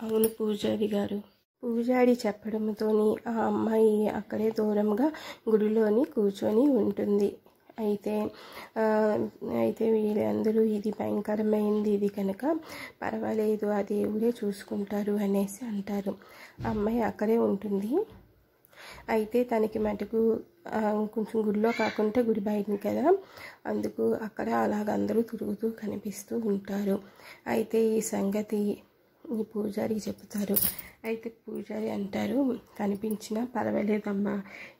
అవును పూజారి గారు. పూజారి చెప్పడంతో ఆ అమ్మాయి అక్కడే దూరంగా గుడిలోని కూర్చొని ఉంటుంది. అయితే వీళ్ళందరూ ఇది భయంకరమైంది, ఇది కనుక పర్వాలేదు, ఆ దేవుడే చూసుకుంటారు అనేసి అంటారు. అమ్మాయి అక్కడే ఉంటుంది. అయితే తనకి మటుకు కొంచెం గుడిలో కాకుండా గుడి బయటని కదా, అందుకు అక్కడ అలాగ అందరూ తిరుగుతూ కనిపిస్తూ ఉంటారు. అయితే ఈ సంగతి ఈ పూజారికి చెప్తారు. అయితే పూజారి అంటారు, కనిపించినా పర్వాలేదమ్మా,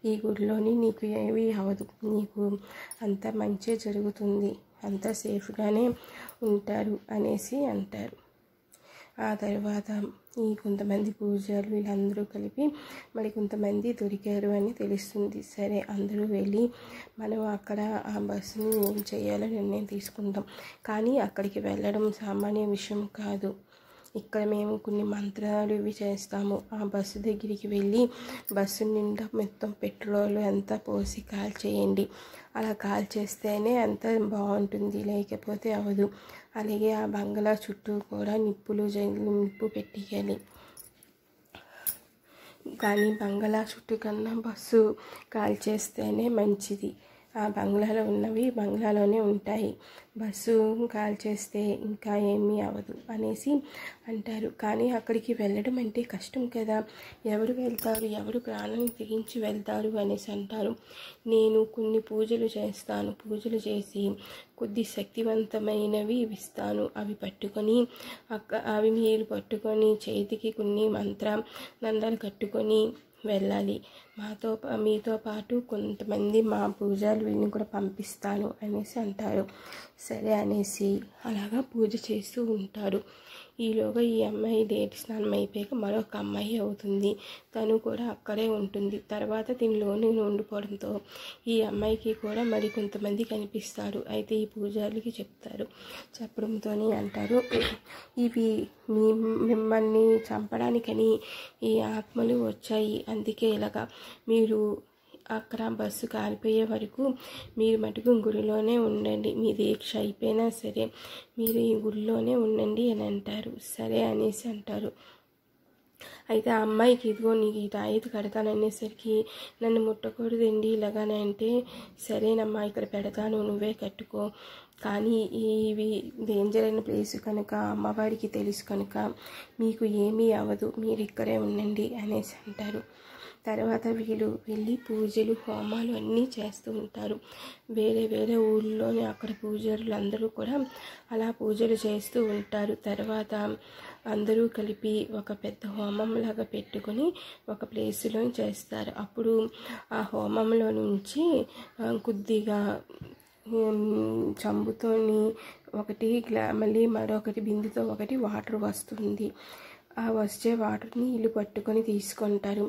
ఈ గుడిలోని నీకు ఏమీ అవ్వదు, నీకు అంత మంచి జరుగుతుంది, అంతా సేఫ్గానే ఉంటారు అనేసి అంటారు. ఆ తర్వాత ఈ కొంతమంది పూజారులు వీళ్ళందరూ కలిపి మరి కొంతమంది దొరికారు అని తెలుస్తుంది. సరే అందరూ వెళ్ళి మనం అక్కడ ఆ బస్సుని ఏం చేయాలో నిర్ణయం తీసుకుంటాం, కానీ అక్కడికి వెళ్ళడం సామాన్య విషయం కాదు. ఇక్కడ మేము కొన్ని మంత్రాలు ఇవి చేస్తాము. ఆ బస్సు దగ్గరికి వెళ్ళి బస్సు నిండా మొత్తం పెట్రోల్ అంతా పోసి కాల్ చేయండి, అలా కాల్ చేస్తేనే అంత బాగుంటుంది, లేకపోతే అవ్వదు. అలాగే ఆ బంగ్లా చుట్టూ కూడా నిప్పు పెట్టేయాలి. కానీ బంగ్లా చుట్టూ కన్నా బస్సు కాల్ చేస్తేనే మంచిది. ఆ బంగ్లాలో ఉన్నవి బంగ్లాలోనే ఉంటాయి, బస్సు కాల్ చేస్తే ఇంకా ఏమీ అవ్వదు అనేసి అంటారు. కానీ అక్కడికి వెళ్ళడం అంటే కష్టం కదా, ఎవరు వెళ్తారు, ఎవరు ప్రాణాన్ని తెగించి వెళ్తారు అనేసి అంటారు. నేను కొన్ని పూజలు చేస్తాను, పూజలు చేసి కొద్ది శక్తివంతమైనవి ఇస్తాను, అవి మీరు పట్టుకొని చేతికి కొన్ని దండాలు కట్టుకొని వెళ్ళాలి, మీతో పాటు కొంతమంది మా పూజలు వీళ్ళని కూడా పంపిస్తాను అనేసి అంటారు. సరే అనేసి అలాగా పూజ చేస్తూ ఉంటారు. ఈలోగా ఈ అమ్మాయి దేటి స్నానం అయిపోయాక మరొక అమ్మాయి అవుతుంది, తను కూడా అక్కడే ఉంటుంది. తర్వాత దీనిలోనే ఉండిపోవడంతో ఈ అమ్మాయికి కూడా మరి కొంతమంది కనిపిస్తారు. అయితే ఈ పూజారులకి చెప్పడంతో అంటారు, ఇవి మిమ్మల్ని చంపడానికని ఈ ఆత్మలు వచ్చాయి, అందుకే ఇలాగా మీరు అక్కడ బస్సు కాలిపోయే వరకు మీరు మటుకు గుడిలోనే ఉండండి, మీ దీక్ష అయిపోయినా సరే మీరు ఈ గుడిలోనే ఉండండి అని అంటారు. సరే అనేసి అంటారు. అయితే ఆ అమ్మాయికి ఇదిగో నీకు ఈ తాయెత్తు కడతాననేసరికి నన్ను ముట్టకూడదండి ఇలాగానంటే, సరేనమ్మా ఇక్కడ పెడతాను నువ్వే కట్టుకో, కానీ ఇవి డేంజర్ అయిన ప్లేస్ కనుక అమ్మవారికి తెలుసు కనుక మీకు ఏమీ అవ్వదు, మీరు ఇక్కడే ఉండండి అనేసి అంటారు. తర్వాత వీళ్ళు వెళ్ళి పూజలు హోమాలు అన్నీ చేస్తూ ఉంటారు. వేరే వేరే ఊళ్ళోనే అక్కడ పూజారులు అందరూ కూడా అలా పూజలు చేస్తూ ఉంటారు. తర్వాత అందరూ కలిపి ఒక పెద్ద హోమంలాగా పెట్టుకొని ఒక ప్లేస్లో చేస్తారు. అప్పుడు ఆ హోమంలో నుంచి కొద్దిగా చంబుతోని ఒకటి మళ్ళీ మరొకటి బిందుతో ఒకటి వాటర్ వస్తుంది. ఆ వచ్చే వాటర్ని వీళ్ళు పట్టుకొని తీసుకుంటారు.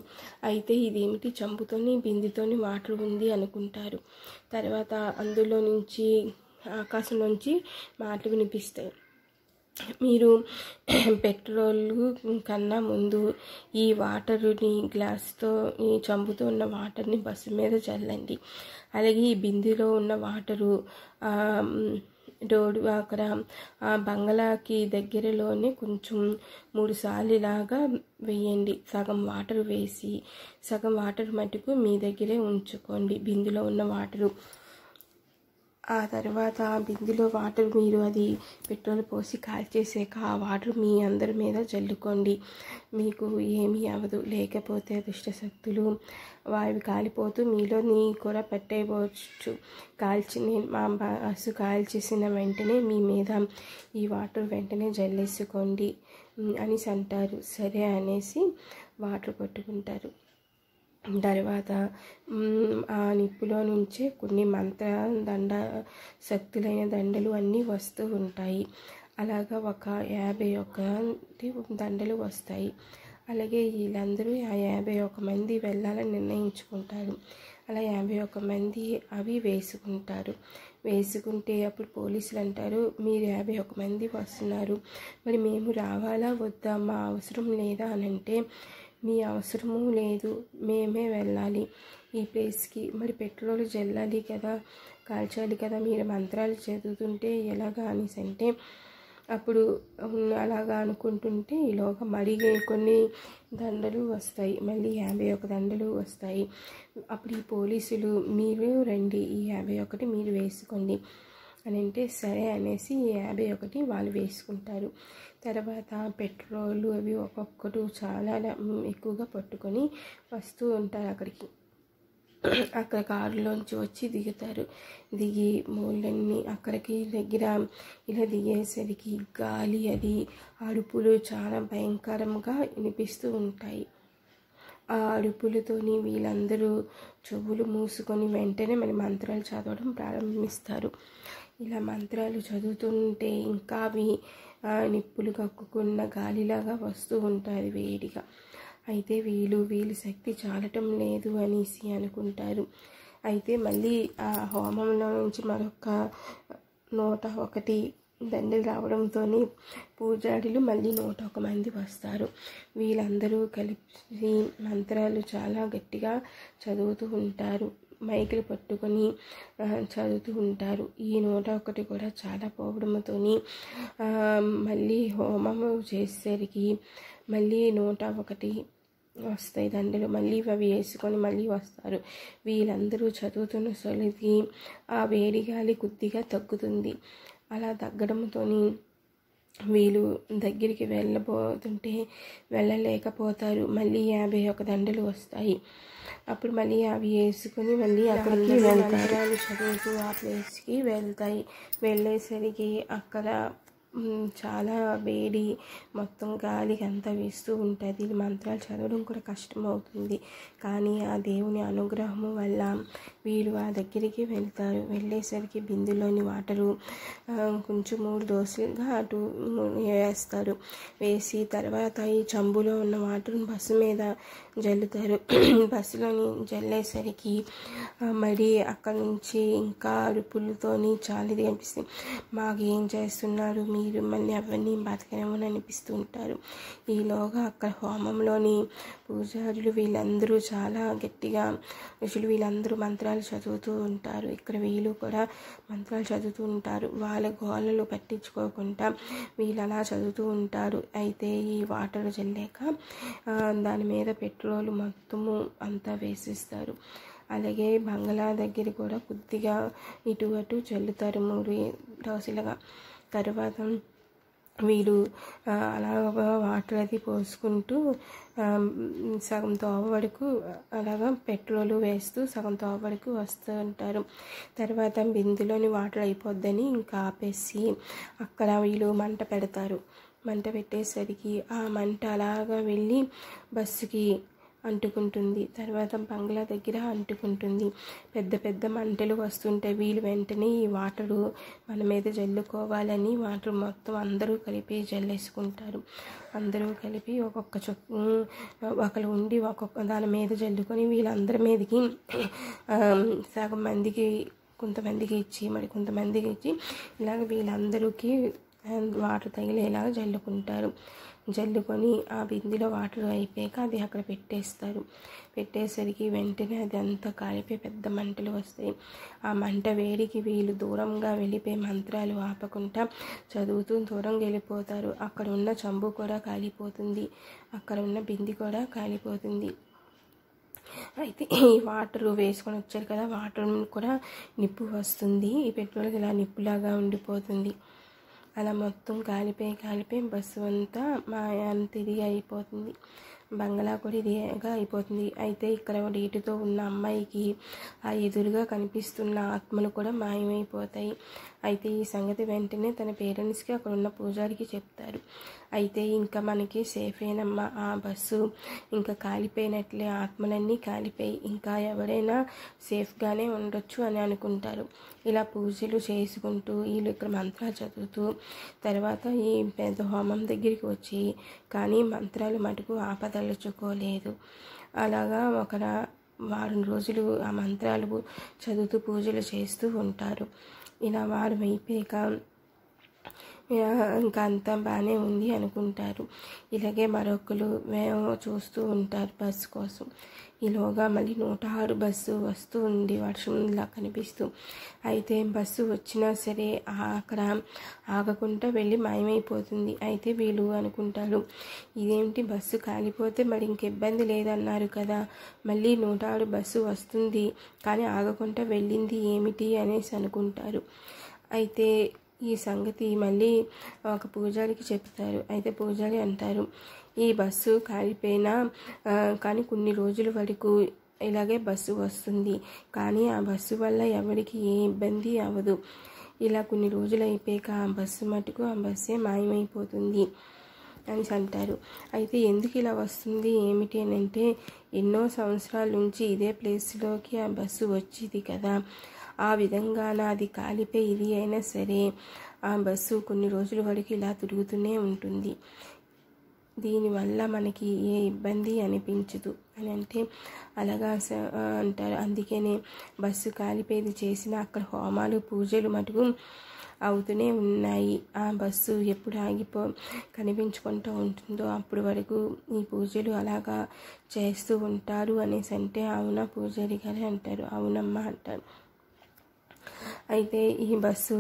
అయితే ఇదేమిటి చంబుతోని బిందుతోని వాటర్ ఉంది అనుకుంటారు. తర్వాత అందులో నుంచి ఆకాశం నుంచి మాటలు వినిపిస్తాయి, మీరు పెట్రోల్ కన్నా ముందు ఈ వాటర్ని గ్లాస్తో ఈ చంబుతో ఉన్న వాటర్ని బస్సు మీద చల్లండి, అలాగే ఈ బిందెలో ఉన్న వాటరు రోడ్డు అక్కడ ఆ బంగ్లాకి దగ్గరలోనే కొంచెం 3 సార్లు ఇలాగా వేయండి. సగం వాటర్ వేసి సగం వాటర్ మటుకు మీ దగ్గరే ఉంచుకోండి, బిందులో ఉన్న వాటరు. ఆ తర్వాత ఆ బిందులో వాటర్ మీరు అది పెట్రోల్ పోసి కాల్చేసాక ఆ వాటర్ మీ అందరి మీద చల్లుకోండి. మీకు ఏమీ అవ్వదు. లేకపోతే దుష్టశక్తులు అవి కాలిపోతూ మీలోని కూడా పెట్టేయవచ్చు. మా బస్సు కాల్చేసిన వెంటనే మీ మీద ఈ వాటర్ వెంటనే జల్లేసుకోండి అనేసి అంటారు. సరే అనేసి వాటర్ పట్టుకుంటారు. తర్వాత ఆ నిప్పులో నుంచే కొన్ని శక్తులైన దండలు అన్నీ వస్తూ ఉంటాయి. అలాగా ఒక 51 దండలు వస్తాయి. అలాగే వీళ్ళందరూ ఆ 51 మంది వెళ్ళాలని నిర్ణయించుకుంటారు. అలా 51 మంది అవి వేసుకుంటే అప్పుడు పోలీసులు అంటారు, మీరు 51 మంది వస్తున్నారు, మరి మేము రావాలా వద్దా, మా అవసరం లేదా అని అంటే, మీ అవసరము లేదు, మేమే వెళ్ళాలి ఈ ప్లేస్కి, మరి పెట్రోల్ జల్లాలి కదా, కాల్చాలి కదా, మీరు మంత్రాలు చదువుతుంటే ఎలాగా అనేసి అంటే, అప్పుడు అలాగా అనుకుంటుంటే ఈలోగా మరీ కొన్ని దండలు వస్తాయి. మళ్ళీ 51 దండలు వస్తాయి. అప్పుడు ఈ పోలీసులు మీరు రండి, ఈ 51 మీరు వేసుకోండి అని అంటే సరే అనేసి 51 వాళ్ళు వేసుకుంటారు. తర్వాత పెట్రోలు అవి ఒక్కొక్కటి చాలా ఎక్కువగా పట్టుకొని వస్తూ ఉంటారు అక్కడికి. అక్కడ కారులోంచి వచ్చి దిగుతారు. దిగి మూలన్నీ అక్కడికి దగ్గర ఇలా దిగేసరికి గాలి అది అరుపులు చాలా భయంకరంగా వినిపిస్తూ ఉంటాయి. ఆ అరుపులతోని వీళ్ళందరూ చెవులు మూసుకొని వెంటనే మరి మంత్రాలు చదవడం ప్రారంభిస్తారు. ఇలా మంత్రాలు చదువుతుంటే ఇంకా అవి నిప్పులు కక్కుకున్న గాలిలాగా వస్తూ ఉంటారు వేడిగా. అయితే వీళ్ళ శక్తి చాలటం లేదు అనేసి అనుకుంటారు. అయితే మళ్ళీ ఆ హోమంలో నుంచి మరొక 101 దండలు రావడంతో పూజారులు మళ్ళీ 101 మంది వస్తారు. వీళ్ళందరూ కలిసి మంత్రాలు చాలా గట్టిగా చదువుతూ ఉంటారు. మైకులు పట్టుకొని చదువుతూ ఉంటారు. ఈ 101 కూడా చాలా పోవడంతో మళ్ళీ హోమము చేసేసరికి మళ్ళీ 101 వస్తాయి దండలు. మళ్ళీ అవి వేసుకొని మళ్ళీ వస్తారు. వీళ్ళందరూ చదువుతున్న సొలికి ఆ వేడి గాలి కొద్దిగా తగ్గుతుంది. అలా తగ్గడంతో వీళ్ళు దగ్గరికి వెళ్ళబోతుంటే వెళ్ళలేకపోతారు. మళ్ళీ 51 దండలు వస్తాయి. అప్పుడు మళ్ళీ అవి వేసుకొని మళ్ళీ అక్కడికి వెళ్తారు. చదువుతూ ఆ ప్లేస్కి వెళ్ళేసరికి అక్కడ చాలా వేడి మొత్తం గాలికి అంతా వీస్తూ ఉంటుంది. మంత్రాలు చదవడం కూడా కష్టం అవుతుంది. కానీ ఆ దేవుని అనుగ్రహము వల్ల వీరు ఆ దగ్గరికి వెళ్తారు. వెళ్ళేసరికి బిందులోని వాటరు కొంచెం 3 దోశలుగా అటు వేస్తారు. వేసి తర్వాత ఈ చెంబులో ఉన్న వాటర్ని బస్సు మీద జల్లుతారు. బస్సులోని జల్లేసరికి మరి అక్కడ నుంచి ఇంకా అరుపులతోని చాలా ఇది అనిపిస్తుంది. మాకు ఏం చేస్తున్నారు మీరు, మళ్ళీ అవన్నీ బతకనేమని అనిపిస్తూ ఉంటారు. ఈలోగా అక్కడ హోమంలోని పూజారులు వీళ్ళందరూ చాలా గట్టిగా ఋషులు వీళ్ళందరూ మంత్రాలు చదువుతూ ఉంటారు. ఇక్కడ వీళ్ళు కూడా మంత్రాలు చదువుతూ ఉంటారు. వాళ్ళ గోళ్ళలు పట్టించుకోకుండా వీళ్ళు అలా చదువుతూ ఉంటారు. అయితే ఈ వాటర్ జల్లాక దాని మీద పెట్రోల్ మొత్తము అంతా వేసిస్తారు. అలాగే బంగ్లా దగ్గర కూడా కొద్దిగా ఇటు అటు చల్లుతారు 3 దోశలుగా. తర్వాత వీళ్ళు అలా వాటర్ అది పోసుకుంటూ సగం తోవ వరకు అలాగా పెట్రోలు వేస్తూ సగం తోవ వరకు వస్తూ ఉంటారు. తర్వాత బిందులోని వాటర్ అయిపోద్దని ఇంకా ఆపేసి అక్కడ వీళ్ళు మంట పెడతారు. మంట పెట్టేసరికి ఆ మంట అలాగా వెళ్ళి బస్సుకి అంటుకుంటుంది. తర్వాత బంగ్లా దగ్గర అంటుకుంటుంది. పెద్ద పెద్ద మంటలు వస్తుంటే వీళ్ళు వెంటనే ఈ వాటరు మన మీద జల్లుకోవాలని వాటర్ మొత్తం అందరూ కలిపి జల్లేసుకుంటారు. అందరూ కలిపి ఒకరు ఉండి ఒక్కొక్క దాని మీద జల్లుకొని వీళ్ళందరి మీదకి సగం మందికి కొంతమందికి ఇచ్చి మరి కొంతమందికి ఇచ్చి ఇలాగ వీళ్ళందరికీ వాటర్ తగిలేలాగా జల్లుకుంటారు. జల్లుకొని ఆ బిందెలో వాటర్ అయిపోయాక అది అక్కడ పెట్టేస్తారు. పెట్టేసరికి వెంటనే అది అంతా కాలిపోయి పెద్ద మంటలు వస్తాయి. ఆ మంట వేడికి వీళ్ళు దూరంగా వెళ్ళిపోయి మంత్రాలు ఆపకుండా చదువుతూ దూరంగా వెళ్ళిపోతారు. అక్కడ ఉన్న చెంబు కూడా కాలిపోతుంది, అక్కడ ఉన్న బిందె కూడా కాలిపోతుంది. అయితే ఈ వాటర్ వేసుకొని వచ్చారు కదా, వాటర్ కూడా నిప్పు వస్తుంది. ఈ పెట్రోల్కి ఇలా నిప్పులాగా ఉండిపోతుంది. అలా మొత్తం కాలిపోయి బస్సు అంతా తిరిగి అయిపోతుంది. బంగ్లా కూడా ఇదిగా అయిపోతుంది. అయితే ఇక్కడ నీటితో ఉన్న అమ్మాయికి ఆ ఎదురుగా కనిపిస్తున్న ఆత్మలు కూడా మాయమైపోతాయి. అయితే ఈ సంగతి వెంటనే తన పేరెంట్స్కి అక్కడ ఉన్న పూజారికి చెప్తారు. అయితే ఇంకా మనకి సేఫేనమ్మా, ఆ బస్సు ఇంకా కాలిపోయినట్లే, ఆత్మలన్నీ కాలిపోయి ఇంకా ఎవరైనా సేఫ్గానే ఉండొచ్చు అని అనుకుంటారు. ఇలా పూజలు చేసుకుంటూ వీళ్ళు ఇక్కడ మంత్రాలు చదువుతూ తర్వాత ఈ పెద్ద హోమం దగ్గరికి వచ్చి కానీ మంత్రాలు మటుకు ఆపదలుచుకోలేదు. అలాగా ఒక వారం రోజులు ఆ మంత్రాలు చదువుతూ పూజలు చేస్తూ ఉంటారు. ఇలా వారం అయిపోయాక ఇంకా అంతా బాగానే ఉంది అనుకుంటారు. ఇలాగే మరొకరు చూస్తూ ఉంటారు బస్సు కోసం. ఈలోగా మళ్ళీ 106 బస్సు వస్తూ ఉంది వర్షంలా కనిపిస్తూ. అయితే బస్సు వచ్చినా సరే అక్కడ ఆగకుండా వెళ్ళి మాయమైపోతుంది. అయితే వీళ్ళు అనుకుంటారు, ఇదేంటి బస్సు కాలిపోతే మరి ఇంక ఇబ్బంది లేదన్నారు కదా, మళ్ళీ 106 బస్సు వస్తుంది కానీ ఆగకుండా వెళ్ళింది ఏమిటి అనేసి అనుకుంటారు. అయితే ఈ సంగతి మళ్ళీ ఒక పూజారికి చెప్తారు. అయితే పూజారి అంటారు, ఈ బస్సు కాలిపోయినా కానీ కొన్ని రోజుల వరకు ఇలాగే బస్సు వస్తుంది, కానీ ఆ బస్సు వల్ల ఎవరికి ఏ ఇబ్బంది అవ్వదు. ఇలా కొన్ని రోజులు అయిపోయాక ఆ బస్సే మాయమైపోతుంది అని అంటారు. అయితే ఎందుకు ఇలా వస్తుంది ఏమిటి అని అంటే, ఎన్నో సంవత్సరాల నుంచి ఇదే ప్లేస్లోకి ఆ బస్సు వచ్చేది కదా, ఆ విధంగా అది కాలిపోయి ఇది అయినా సరే ఆ బస్సు కొన్ని రోజుల వరకు ఇలా తిరుగుతూనే ఉంటుంది. దీనివల్ల మనకి ఏ ఇబ్బంది అనిపించదు అని అంటే అలాగా అంటారు. అందుకనే బస్సు కాలిపోయేది చేసిన అక్కడ హోమాలు పూజలు మటుకు అవుతూనే ఉన్నాయి. ఆ బస్సు ఎప్పుడు కనిపించుకుంటూ ఉంటుందో అప్పటి వరకు ఈ పూజలు అలాగా చేస్తూ ఉంటారు అనేసి అంటే, అవునా పూజారి గారు అంటారు. అవునమ్మా అంటారు. అయితే ఈ బస్సు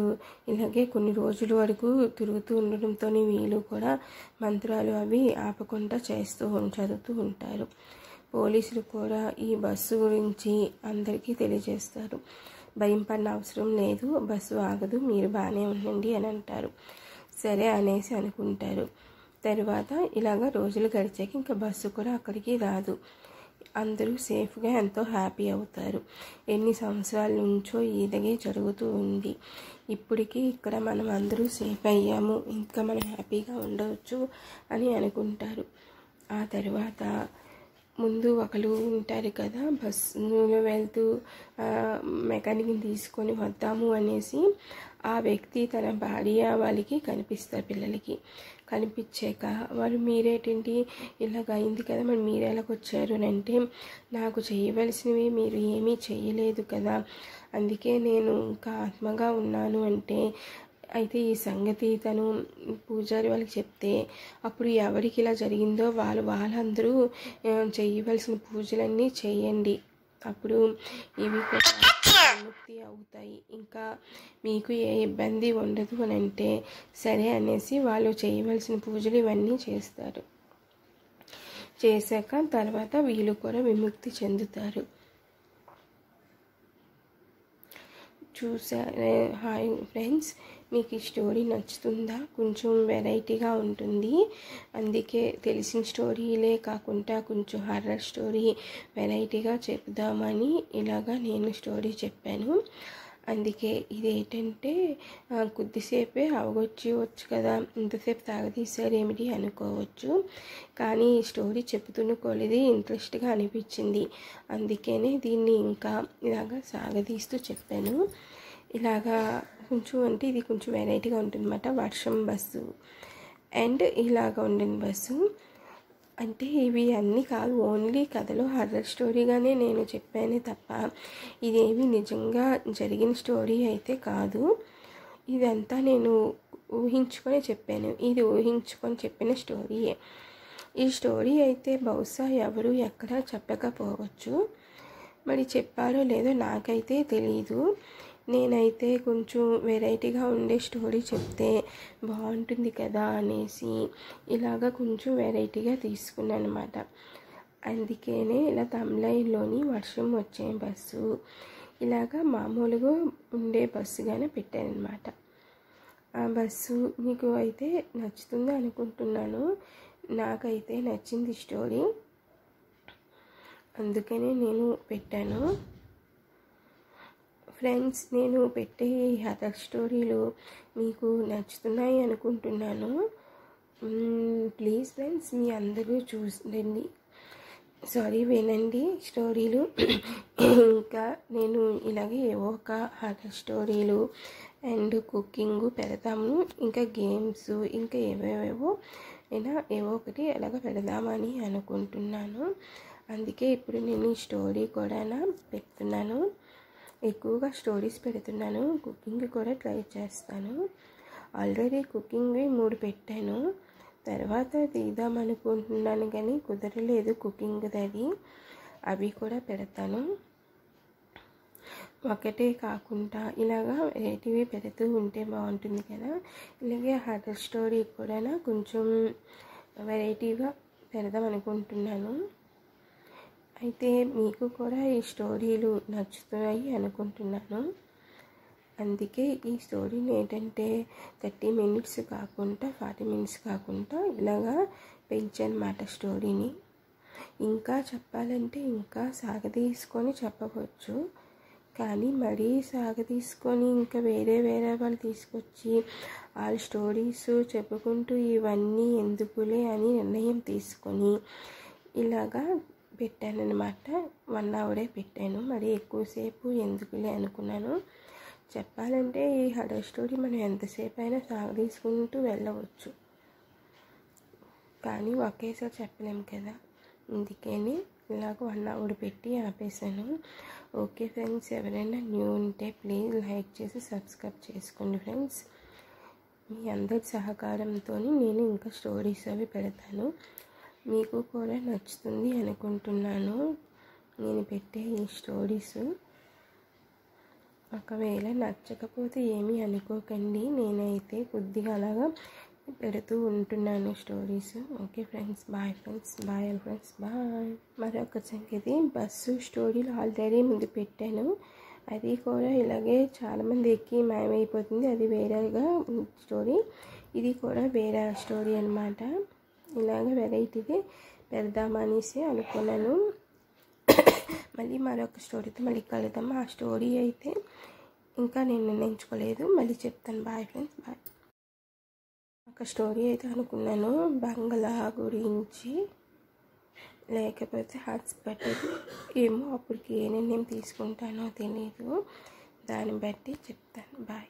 ఇలాగే కొన్ని రోజుల వరకు తిరుగుతూ ఉండడంతో వీళ్ళు కూడా మంత్రాలు అవి ఆపకుండా చదువుతూ ఉంటారు. పోలీసులు కూడా ఈ బస్సు గురించి అందరికీ తెలియజేస్తారు. భయం పడిన అవసరం లేదు, బస్సు ఆగదు, మీరు బాగానే ఉండండి అని అంటారు. సరే అనేసి అనుకుంటారు. తర్వాత ఇలాగ రోజులు గడిచాక ఇంకా బస్సు కూడా అక్కడికి రాదు. అందరూ సేఫ్గా ఎంతో హ్యాపీ అవుతారు. ఎన్ని సంవత్సరాల నుంచో ఇలాగే జరుగుతూ ఉంది. ఇప్పటికీ ఇక్కడ మనం అందరూ సేఫ్ అయ్యాము, ఇంకా మనం హ్యాపీగా ఉండవచ్చు అని అనుకుంటారు. ఆ తర్వాత ముందు ఒకరు ఉంటారు కదా, బస్సులో వెళ్తూ మెకానిక్ని తీసుకొని వద్దాము అనేసి ఆ వ్యక్తి తన భార్య వాళ్ళకి కనిపిస్తారు. పిల్లలకి కనిపించాక వాళ్ళు మీరేంటి ఇలాగ అయింది కదా, మరి మీరు ఎలాగొచ్చారు అని అంటే, నాకు చేయవలసినవి మీరు ఏమీ చేయలేదు కదా, అందుకే నేను ఇంకా ఆత్మగా ఉన్నాను అంటే, అయితే ఈ సంగతి తను పూజారి వాళ్ళకి చెప్తే అప్పుడు ఎవరికి ఇలా జరిగిందో వాళ్ళందరూ చేయవలసిన పూజలన్నీ చేయండి, అప్పుడు ఇవి కూడా విముక్తి అవుతాయి, ఇంకా మీకు ఏ ఇబ్బంది ఉండదు అని అంటే సరే అనేసి వాళ్ళు చేయవలసిన పూజలు ఇవన్నీ చేస్తారు. చేశాక తర్వాత వీళ్ళు కూడా విముక్తి చెందుతారు. హాయ్ ఫ్రెండ్స్, మీకు ఈ స్టోరీ నచ్చుతుందా? కొంచెం వెరైటీగా ఉంటుంది, అందుకే తెలిసిన స్టోరీలే కాకుండా కొంచెం హర్రర్ స్టోరీ వెరైటీగా చెప్దామని ఇలాగా నేను స్టోరీ చెప్పాను. అందుకే ఇదేంటంటే కొద్దిసేపే అవగొచ్చేవచ్చు కదా, ఇంతసేపు తాగదీశారు ఏమిటి అనుకోవచ్చు, కానీ ఈ స్టోరీ చెప్తున్న కొలిది ఇంట్రెస్ట్గా అనిపించింది, అందుకనే దీన్ని ఇంకా ఇలాగా సాగదీస్తూ చెప్పాను. ఇలాగా కొంచెం అంటే ఇది కొంచెం వెరైటీగా ఉంటుందన్నమాట. వర్షం బస్సు అండ్ ఇలాగ ఉండిన బస్సు అంటే ఇవి అన్నీ కాదు, ఓన్లీ కథలో హర్రర్ స్టోరీగానే నేను చెప్పానే తప్ప ఇదేమి నిజంగా జరిగిన స్టోరీ అయితే కాదు. ఇదంతా నేను ఊహించుకొని చెప్పాను. ఇది ఊహించుకొని చెప్పిన స్టోరీయే. ఈ స్టోరీ అయితే బహుశా ఎవరు ఎక్కడ చెప్పకపోవచ్చు. మరి చెప్పారో లేదో నాకైతే తెలీదు. నేనైతే కొంచెం వెరైటీగా ఉండే స్టోరీ చెప్తే బాగుంటుంది కదా అనేసి ఇలాగ కొంచెం వెరైటీగా తీసుకున్నాను అనమాట. అందుకనే ఇలా తమిళంలోని వర్షం వచ్చే బస్సు ఇలాగ మామూలుగా ఉండే బస్సుగానే పెట్టాను అనమాట. ఆ బస్సు మీకు అయితే నచ్చుతుంది అనుకుంటున్నాను. నాకైతే నచ్చింది స్టోరీ, అందుకనే నేను పెట్టాను. ఫ్రెండ్స్, నేను పెట్టే హర్రర్ స్టోరీలు మీకు నచ్చుతున్నాయి అనుకుంటున్నాను. ప్లీజ్ ఫ్రెండ్స్, మీ అందరూ చూడండి, వినండి స్టోరీలు. ఇంకా నేను ఇలాగే ఏవో ఒక హర్రర్ స్టోరీలు అండ్ కుకింగ్ పెడతాము, ఇంకా గేమ్స్, ఇంకా ఏవేవో అయినా ఏవో ఒకటి అలాగ పెడదామని అనుకుంటున్నాను. అందుకే ఇప్పుడు నేను ఈ స్టోరీ కూడా పెడుతున్నాను. ఎక్కువగా స్టోరీస్ పెడుతున్నాను, కుకింగ్ కూడా ట్రై చేస్తాను. ఆల్రెడీ కుకింగ్ 3 పెట్టాను, తర్వాత తీద్దామనుకుంటున్నాను కానీ కుదరలేదు కుకింగ్ది. అవి కూడా పెడతాను. ఒకటే కాకుండా ఇలాగా వెరైటీవి పెడుతూ ఉంటే బాగుంటుంది కదా. ఇలాగే హర్రర్ స్టోరీ కూడా కొంచెం వెరైటీగా పెడదాం అనుకుంటున్నాను. అయితే మీకు కూడా ఈ స్టోరీలు నచ్చుతున్నాయి అనుకుంటున్నాను. అందుకే ఈ స్టోరీని ఏంటంటే 30 మినిట్స్ కాకుండా 40 మినిట్స్ కాకుండా ఇలాగా పెంచనమాట స్టోరీని. ఇంకా చెప్పాలంటే ఇంకా సాగదీసుకొని చెప్పవచ్చు, కానీ మరీ సాగదీసుకొని ఇంకా వేరే వాళ్ళు తీసుకొచ్చి వాళ్ళ స్టోరీస్ చెప్పుకుంటూ ఇవన్నీ ఎందుకులే అని నిర్ణయం తీసుకొని ఇలాగా పెట్టాను అనమాట. 1 అవరే పెట్టాను, మరి ఎక్కువసేపు ఎందుకులే అనుకున్నాను. చెప్పాలంటే ఈ హర్రర్ స్టోరీ మనం ఎంతసేపు అయినా సాగదీసుకుంటూ వెళ్ళవచ్చు, కానీ ఒకేసారి చెప్పలేము కదా. అందుకని ఇలాగ 1 అవర్ పెట్టి ఆపేసాను. ఓకే ఫ్రెండ్స్, ఎవరైనా న్యూ ఉంటే ప్లీజ్ లైక్ చేసి సబ్స్క్రైబ్ చేసుకోండి ఫ్రెండ్స్. మీ అందరి సహకారంతో నేను ఇంకా స్టోరీస్ అవి పెడతాను. మీకు కూడా నచ్చుతుంది అనుకుంటున్నాను నేను పెట్టే ఈ స్టోరీస్. ఒకవేళ నచ్చకపోతే ఏమీ అనుకోకండి, నేనైతే కొద్దిగా అలాగా పెడుతూ ఉంటున్నాను stories. Okay friends, bye friends, bye friends, bye. మరొక సంగతి, బస్సు స్టోరీలు ఆల్రెడీ ముందు పెట్టాను. అది కూడా ఇలాగే చాలామంది ఎక్కి మాయమైపోతుంది, అది వేరేగా స్టోరీ. ఇది కూడా వేరే స్టోరీ అనమాట. ఇలాగ వెరైటీగా పెడదామనేసి అనుకున్నాను. మళ్ళీ మరొక స్టోరీతో మళ్ళీ కలుద్దాం. ఆ స్టోరీ అయితే ఇంకా నేను నిర్ణయించుకోలేదు, మళ్ళీ చెప్తాను. Bye friends, bye. ఒక స్టోరీ అయితే అనుకున్నాను బంగ్లా గురించి, లేకపోతే హాస్పిటల్, ఏమో అప్పటికి ఏ నిర్ణయం తీసుకుంటానో తెలియదు, దాన్ని బట్టి చెప్తాను. బాయ్.